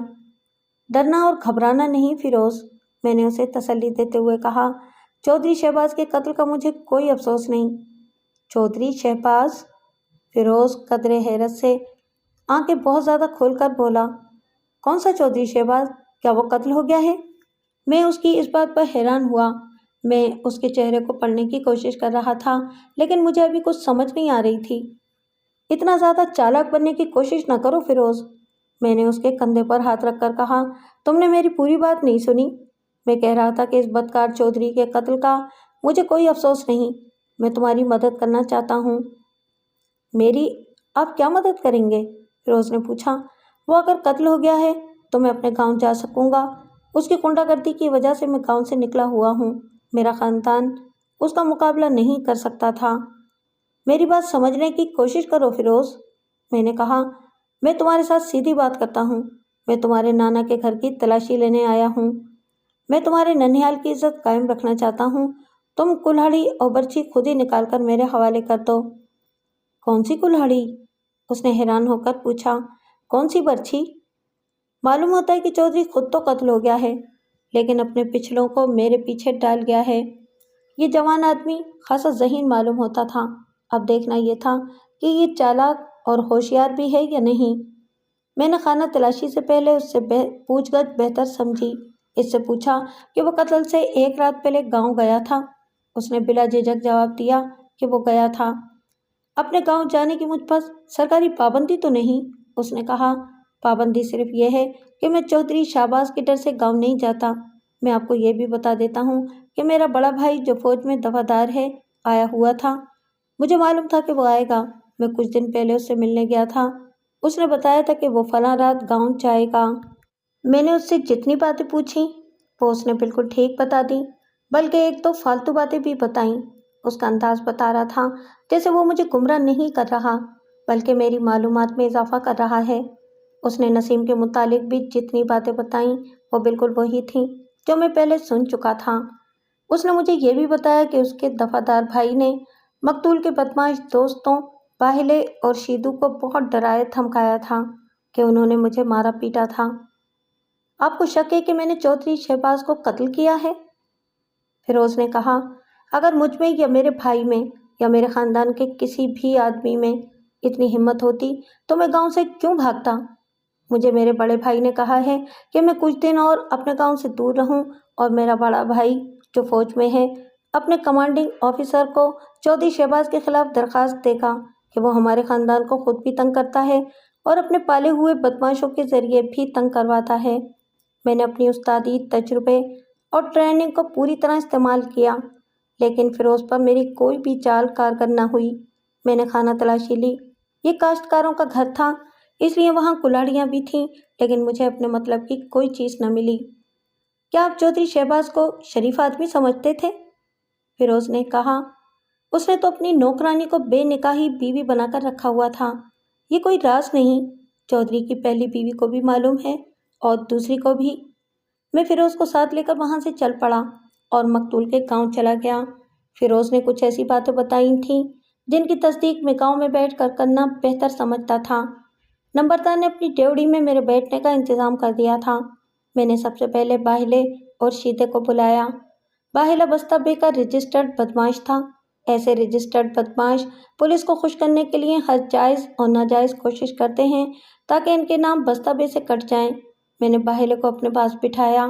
ڈرنا اور گھبرانا نہیں فیروز، میں نے اسے تسلی دیتے ہوئے کہا۔ چودھری شہباز کے قتل کا مجھے کوئی افسوس نہیں۔ چودھری شہباز؟ فیروز قدرے حیرت سے آنکھیں بہت زیادہ کھول کر بولا۔ کون سا چودھری شہباز؟ کیا وہ قتل ہو گیا ہے؟ میں اس کی اس بات پر حیران ہوا۔ میں اس کے چہرے کو پڑھنے کی کوشش کر رہا تھا لیکن مجھے ابھی کچھ سمجھ نہیں آ رہی تھی۔ اتنا زیادہ چالاک بننے کی کوشش نہ کرو فیروز، میں نے اس کے کندھے پر ہاتھ رکھ کر کہا۔ تم نے میری پوری بات نہیں سنی۔ میں کہہ رہا تھا کہ اس بدکار چودھری کے قتل کا مجھے کوئی افسوس نہیں، میں تمہاری مدد کرنا چاہتا ہوں۔ میری؟ آپ کیا مدد کریں گے؟ فیروز نے پوچھا۔ وہ اگر قتل ہو گیا ہے تو میں اپنے گاؤں جا سکوں گا۔ اس کی غنڈہ گردی کی وجہ سے میں گاؤں سے نکلا ہوا ہوں، میرا خاندان اس کا مقابلہ نہیں کر سکتا تھا۔ میری بات سمجھنے کی کوشش کرو فیروز، میں نے کہا۔ میں تمہارے ساتھ سیدھی بات کرتا ہوں، میں تمہارے نانا کے گھر کی تلاشی لینے آیا ہوں۔ میں تمہارے ننھیال کی عزت قائم رکھنا چاہتا ہوں۔ تم کلہاڑی اور برچھی خود ہی نکال کر میرے حوالے کر دو۔ کون سی کلہاڑی؟ اس نے حیران ہو کر پوچھا۔ کون سی برچھی؟ معلوم ہوتا ہے کہ چودھری خود تو قتل ہو گیا ہے لیکن اپنے پچھلوں کو میرے پیچھے ڈال گیا ہے۔ یہ جوان آدمی خاصا ذہین معلوم ہوتا تھا، اب دیکھنا یہ تھا کہ یہ چالاک اور ہوشیار بھی ہے یا نہیں۔ میں نے خانہ تلاشی سے پہلے اس سے پوچھ گچھ بہتر سمجھی۔ اس سے پوچھا کہ وہ قتل سے 1 رات پہلے گاؤں گیا تھا۔ اس نے بلا جھجک جواب دیا کہ وہ گیا تھا۔ اپنے گاؤں جانے کی مجھ پر سرکاری پابندی تو نہیں، اس نے کہا۔ پابندی صرف یہ ہے کہ میں چودھری شہباز کے ڈر سے گاؤں نہیں جاتا۔ میں آپ کو یہ بھی بتا دیتا ہوں کہ میرا بڑا بھائی جو فوج میں دفعہ ہے آیا ہوا تھا۔ مجھے معلوم تھا کہ وہ آئے گا، میں کچھ دن پہلے اس سے ملنے گیا تھا۔ اس نے بتایا تھا کہ وہ فلاں رات گاؤں جائے گا۔ میں نے اس سے جتنی باتیں پوچھیں وہ اس نے بالکل ٹھیک بتا دی، بلکہ ایک تو فالتو باتیں بھی بتائیں۔ اس کا انداز بتا رہا تھا جیسے وہ مجھے گمراہ نہیں کر رہا بلکہ میری معلومات میں اضافہ کر رہا ہے۔ اس نے نسیم کے متعلق بھی جتنی باتیں بتائیں وہ بالکل وہی تھیں جو میں پہلے سن چکا تھا۔ اس نے مجھے یہ بھی بتایا کہ اس کے دفعہ بھائی نے مقتول کے بدمعاش دوستوں باہلے اور شیدو کو بہت ڈرایا دھمکایا تھا کہ انہوں نے مجھے مارا پیٹا تھا۔ آپ کو شک ہے کہ میں نے چودھری شہباز کو قتل کیا ہے؟ فیروز نے کہا، اگر مجھ میں یا میرے بھائی میں یا میرے خاندان کے کسی بھی آدمی میں اتنی ہمت ہوتی تو میں گاؤں سے کیوں بھاگتا؟ مجھے میرے بڑے بھائی نے کہا ہے کہ میں کچھ دن اور اپنے گاؤں سے دور رہوں، اور میرا بڑا بھائی جو فوج میں ہے اپنے کمانڈنگ آفیسر کو چودھری شہباز کے خلاف درخواست دے گا کہ وہ ہمارے خاندان کو خود بھی تنگ کرتا ہے اور اپنے پالے ہوئے بدماشوں کے ذریعے بھی تنگ کرواتا ہے۔ میں نے اپنی استادی، تجربے اور ٹریننگ کو پوری طرح استعمال کیا، لیکن فیروز پر میری کوئی بھی چال کارگر نہ ہوئی۔ میں نے خانہ تلاشی لی، یہ کاشتکاروں کا گھر تھا، اس لیے وہاں کلاڑیاں بھی تھیں، لیکن مجھے اپنے مطلب کی کوئی چیز نہ ملی۔ کیا آپ چودھری شہباز کو شریف آدمی سمجھتے تھے؟ فیروز نے کہا، اس نے تو اپنی نوکرانی کو بے نکاحی بیوی بنا کر رکھا ہوا تھا، یہ کوئی راز نہیں۔ چودھری کی پہلی بیوی کو بھی معلوم ہے اور دوسری کو بھی۔ میں فیروز کو ساتھ لے کر وہاں سے چل پڑا اور مقتول کے گاؤں چلا گیا۔ فیروز نے کچھ ایسی باتیں بتائی تھیں جن کی تصدیق میں گاؤں میں بیٹھ کر کرنا بہتر سمجھتا تھا۔ نمبردار نے اپنی ڈیوڑی میں میرے بیٹھنے کا انتظام کر دیا تھا۔ میں نے سب سے پہلے باہلے اور شیدے کو بلایا۔ باہلا بستہ بے کا رجسٹرڈ بدمعاش تھا۔ ایسے رجسٹرڈ بدمعاش پولیس کو خوش کرنے کے لیے ہر جائز اور ناجائز کوشش کرتے ہیں تاکہ ان کے نام بستہ بے سے کٹ جائیں۔ میں نے باہلے کو اپنے پاس بٹھایا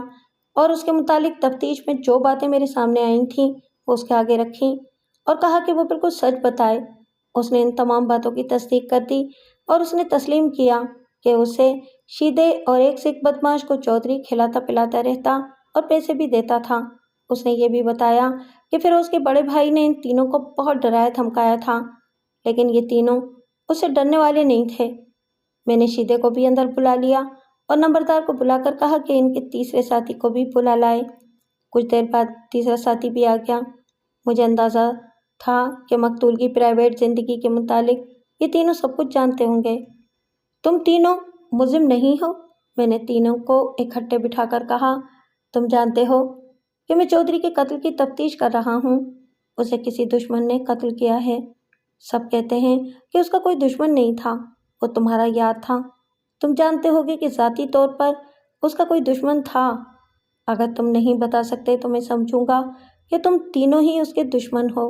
اور اس کے متعلق تفتیش میں جو باتیں میرے سامنے آئی تھیں وہ اس کے آگے رکھیں اور کہا کہ وہ بالکل سچ بتائے۔ اس نے ان تمام باتوں کی تصدیق کر دی اور اس نے تسلیم کیا کہ اسے شیدے اور ایک سکھ بدمعاش کو چودھری کھلاتا پلاتا رہتا اور پیسے بھی دیتا تھا۔ اس نے یہ بھی بتایا کہ فیروز کے بڑے بھائی نے ان تینوں کو بہت ڈرایا دھمکایا تھا، لیکن یہ تینوں اس سے ڈرنے والے نہیں تھے۔ میں نے شیدے کو بھی اندر بلا لیا اور نمبردار کو بلا کر کہا کہ ان کے تیسرے ساتھی کو بھی بلا لائے۔ کچھ دیر بعد تیسرا ساتھی بھی آ گیا۔ مجھے اندازہ تھا کہ مقتول کی پرائیویٹ زندگی کے متعلق یہ تینوں سب کچھ جانتے ہوں گے۔ تم تینوں ملزم نہیں ہو؟ میں نے تینوں کو اکٹھے بٹھا کر کہا، تم جانتے ہو کہ میں چودھری کے قتل کی تفتیش کر رہا ہوں۔ اسے کسی دشمن نے قتل کیا ہے۔ سب کہتے ہیں کہ اس کا کوئی دشمن نہیں تھا، وہ تمہارا یار تھا۔ تم جانتے ہوگے کہ ذاتی طور پر اس کا کوئی دشمن تھا۔ اگر تم نہیں بتا سکتے تو میں سمجھوں گا کہ تم تینوں ہی اس کے دشمن ہو۔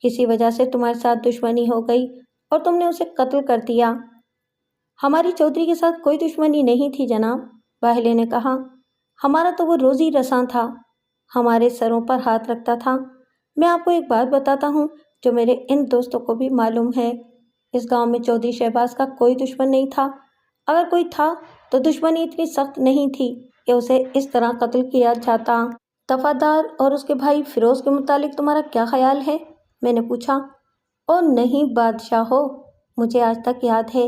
کسی وجہ سے تمہارے ساتھ دشمنی ہو گئی اور تم نے اسے قتل کر دیا۔ ہماری چودھری کے ساتھ کوئی دشمنی نہیں تھی جناب، باہلے نے کہا۔ ہمارا تو وہ روزی رساں تھا، ہمارے سروں پر ہاتھ رکھتا تھا۔ میں آپ کو ایک بات بتاتا ہوں جو میرے ان دوستوں کو بھی معلوم ہے، اس گاؤں میں چودھری شہباز کا کوئی دشمن نہیں تھا۔ اگر کوئی تھا تو دشمنی اتنی سخت نہیں تھی کہ اسے اس طرح قتل کیا جاتا۔ دفعہ اور اس کے بھائی فیروز کے متعلق تمہارا کیا خیال ہے؟ میں نے پوچھا۔ او نہیں بادشاہ ہو، مجھے آج تک یاد ہے،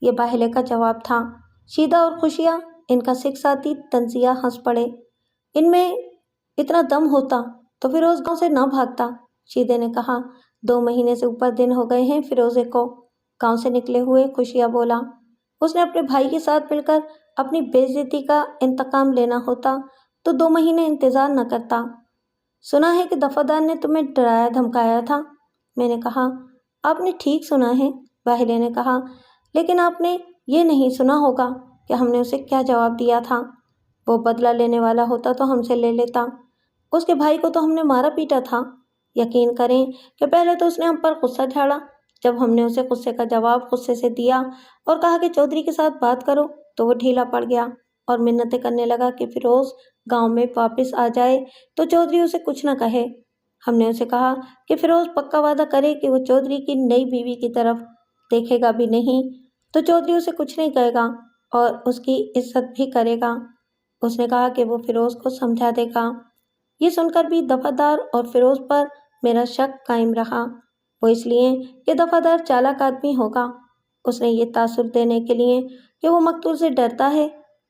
یہ باہلے کا جواب تھا۔ شیدہ اور خوشیہ، ان کا سکھ ساتھی تنزیہ ہنس پڑے۔ ان میں اتنا دم ہوتا تو فیروز گاؤں سے نہ بھاگتا، شیدے نے کہا۔ 2 مہینے سے اوپر دن ہو گئے ہیں فیروزے کو گاؤں سے نکلے ہوئے، خوشیہ بولا۔ اس نے اپنے بھائی کے ساتھ مل کر اپنی بے عزتی کا انتقام لینا ہوتا تو 2 مہینے انتظار نہ کرتا۔ سنا ہے کہ دفعہ نے تمہیں ڈرایا دھمکایا تھا، میں نے کہا۔ آپ نے ٹھیک سنا ہے، باہلے نے کہا، لیکن آپ نے یہ نہیں سنا ہوگا کہ ہم نے اسے کیا جواب دیا تھا۔ وہ بدلہ لینے والا ہوتا تو ہم سے لے لیتا، اس کے بھائی کو تو ہم نے مارا پیٹا تھا۔ یقین کریں کہ پہلے تو اس نے ہم پر غصہ جھاڑا، جب ہم نے اسے غصے کا جواب غصے سے دیا اور کہا کہ چودھری کے ساتھ بات کرو تو وہ ڈھیلا پڑ گیا اور منتیں کرنے لگا کہ فیروز گاؤں میں واپس آ جائے تو چودھری اسے کچھ نہ کہے۔ ہم نے اسے کہا کہ فیروز پکا وعدہ کرے کہ وہ چودھری کی نئی بیوی کی طرف دیکھے گا بھی نہیں تو چودھری اسے کچھ نہیں کہے گا اور اس کی عزت بھی کرے گا۔ اس نے کہا کہ وہ فیروز کو سمجھا دے گا۔ یہ سن کر بھی دفعہ اور فیروز پر میرا شک قائم رہا، وہ اس لیے کہ دفعہ چالاک آدمی ہوگا۔ اس نے یہ تاثر دینے کے لیے کہ وہ مقتول سے ڈرتا ہے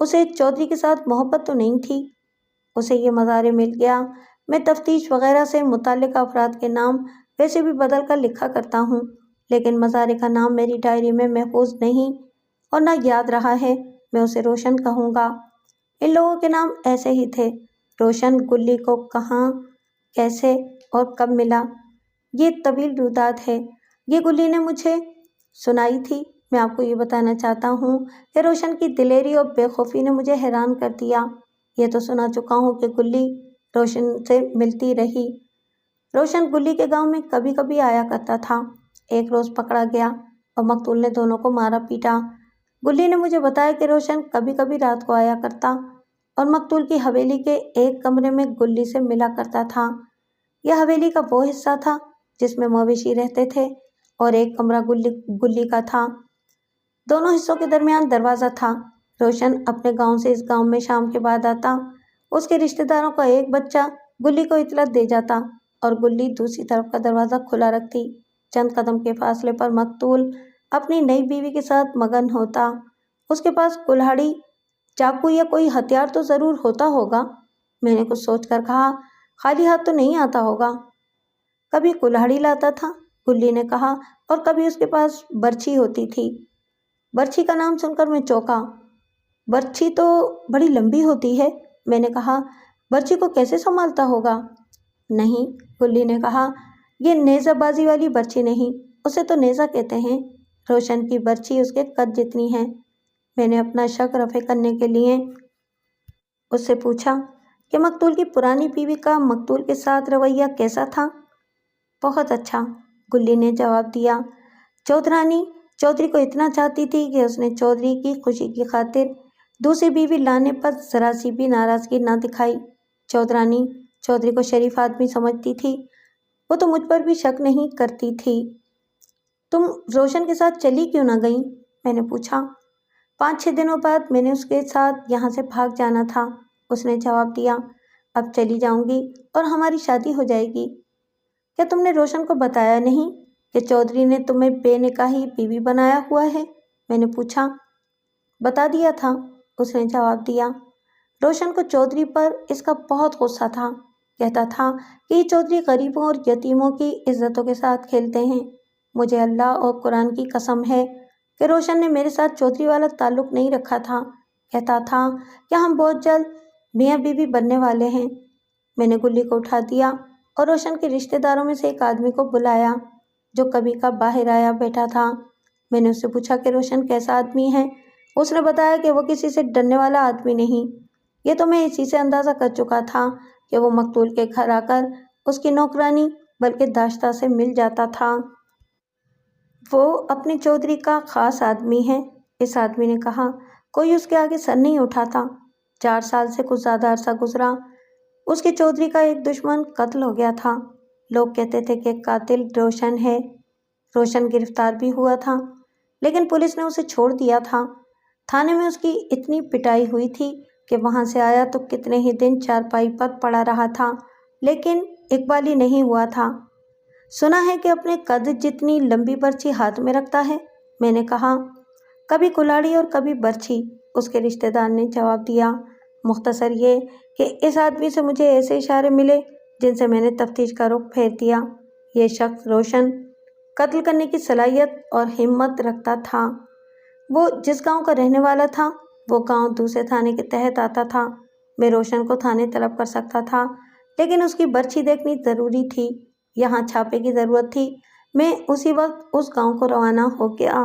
اسے چودھری کے ساتھ محبت تو نہیں تھی؟ اسے یہ مظاہرے مل گیا۔ میں تفتیش وغیرہ سے متعلقہ افراد کے نام ویسے بھی بدل کر لکھا کرتا ہوں، لیکن مظاہرے کا نام میری ڈائری میں محفوظ نہیں اور نہ یاد رہا ہے۔ میں اسے روشن کہوں گا۔ ان لوگوں کے نام ایسے ہی تھے۔ روشن گلی کو کہاں، کیسے اور کب ملا، یہ طویل روداد ہے۔ یہ گلی نے مجھے سنائی تھی۔ میں آپ کو یہ بتانا چاہتا ہوں کہ روشن کی دلیری اور بے خوفی نے مجھے حیران کر دیا۔ یہ تو سنا چکا ہوں کہ گلی روشن سے ملتی رہی۔ روشن گلی کے گاؤں میں کبھی کبھی آیا کرتا تھا۔ ایک روز پکڑا گیا اور مقتول نے دونوں کو مارا پیٹا۔ گلی نے مجھے بتایا کہ روشن کبھی کبھی رات کو آیا کرتا اور مقتول کی حویلی کے ایک کمرے میں گلی سے ملا کرتا تھا۔ یہ حویلی کا وہ حصہ تھا جس میں مویشی رہتے تھے اور ایک کمرہ گلی کا تھا۔ دونوں حصوں کے درمیان دروازہ تھا۔ روشن اپنے گاؤں سے اس گاؤں میں شام کے بعد آتا۔ اس کے رشتہ داروں کا ایک بچہ گلی کو اطلاع دے جاتا اور گلی دوسری طرف کا دروازہ کھلا رکھتی۔ چند قدم کے فاصلے پر مقتول اپنی نئی بیوی کے ساتھ مگن ہوتا۔ اس کے پاس کلہاڑی، چاقو یا کوئی ہتھیار تو ضرور ہوتا ہوگا۔ میں نے کچھ سوچ کر کہا، خالی ہاتھ تو نہیں آتا ہوگا؟ کبھی کلہاڑی لاتا تھا، گلی نے کہا، اور کبھی اس کے پاس برچھی ہوتی تھی۔ برچھی کا نام سن کر میں چونکا۔ برچھی تو بڑی لمبی ہوتی ہے، میں نے کہا۔ برچھی کو کیسے سنبھالتا ہوگا؟ نہیں، گلی نے کہا، یہ نیزہ بازی والی برچھی نہیں، اسے تو نیزہ کہتے ہیں۔ روشن کی برچھی اس کے قد جتنی ہے۔ میں نے اپنا شک رفع کرنے کے لیے اس سے پوچھا کہ مقتول کی پرانی بیوی کا مقتول کے ساتھ رویہ کیسا تھا؟ بہت اچھا، گلی نے جواب دیا۔ چودھرانی چودھری کو اتنا چاہتی تھی کہ اس نے چودھری کی خوشی کی خاطر دوسری بیوی لانے پر ذرا سی بھی ناراضگی نہ دکھائی۔ چودھرانی چودھری کو شریف آدمی سمجھتی تھی، وہ تو مجھ پر بھی شک نہیں کرتی تھی۔ تم روشن کے ساتھ چلی کیوں نہ گئیں؟ میں نے پوچھا۔ 5-6 دنوں بعد میں نے اس کے ساتھ یہاں سے بھاگ جانا تھا، اس نے جواب دیا۔ اب چلی جاؤں گی اور ہماری شادی ہو جائے گی۔ کیا تم نے روشن کو بتایا نہیں کہ چودھری نے تمہیں بے نکاحی بیوی بنایا ہوا ہے؟ میں نے پوچھا۔ بتا دیا تھا، اس نے جواب دیا۔ روشن کو چودھری پر اس کا بہت غصہ تھا۔ کہتا تھا کہ یہ چودھری غریبوں اور یتیموں کی عزتوں کے ساتھ کھیلتے ہیں۔ مجھے اللہ اور قرآن کی قسم ہے کہ روشن نے میرے ساتھ چودھری والا تعلق نہیں رکھا تھا۔ کہتا تھا کہ ہم بہت جلد میاں بیوی بننے والے ہیں۔ میں نے گلی کو اٹھا دیا اور روشن کے رشتہ داروں میں سے ایک آدمی کو بلایا جو کبھی کا باہر آیا بیٹھا تھا۔ میں نے اس سے پوچھا کہ روشن کیسا آدمی ہے؟ اس نے بتایا کہ وہ کسی سے ڈرنے والا آدمی نہیں۔ یہ تو میں اسی سے اندازہ کر چکا تھا کہ وہ مقتول کے گھر آ کر اس کی نوکرانی بلکہ داشتہ سے مل جاتا تھا۔ وہ اپنے چودھری کا خاص آدمی ہے، اس آدمی نے کہا۔ کوئی اس کے آگے سر نہیں اٹھاتا۔ 4 سال سے کچھ زیادہ عرصہ گزرا۔ اس کے چودھری کا ایک دشمن قتل ہو گیا تھا۔ لوگ کہتے تھے کہ قاتل روشن ہے۔ روشن گرفتار بھی ہوا تھا، لیکن پولیس نے اسے چھوڑ دیا تھا۔ تھانے میں اس کی اتنی پٹائی ہوئی تھی کہ وہاں سے آیا تو کتنے ہی دن چارپائی پر پڑا رہا تھا، لیکن اقبالی نہیں ہوا تھا۔ سنا ہے کہ اپنے قد جتنی لمبی برچھی ہاتھ میں رکھتا ہے، میں نے کہا۔ کبھی کلاڑی اور کبھی برچھی، اس کے رشتہ دار نے جواب دیا۔ مختصر یہ کہ اس آدمی سے مجھے ایسے اشارے ملے جن سے میں نے تفتیش کا رخ پھیر دیا۔ یہ شخص روشن قتل کرنے کی صلاحیت اور ہمت رکھتا تھا۔ وہ جس گاؤں کا رہنے والا تھا وہ گاؤں دوسرے تھانے کے تحت آتا تھا۔ میں روشن کو تھانے طلب کر سکتا تھا، لیکن اس کی برچھی دیکھنی ضروری تھی۔ یہاں چھاپے کی ضرورت تھی۔ میں اسی وقت اس گاؤں کو روانہ ہو گیا۔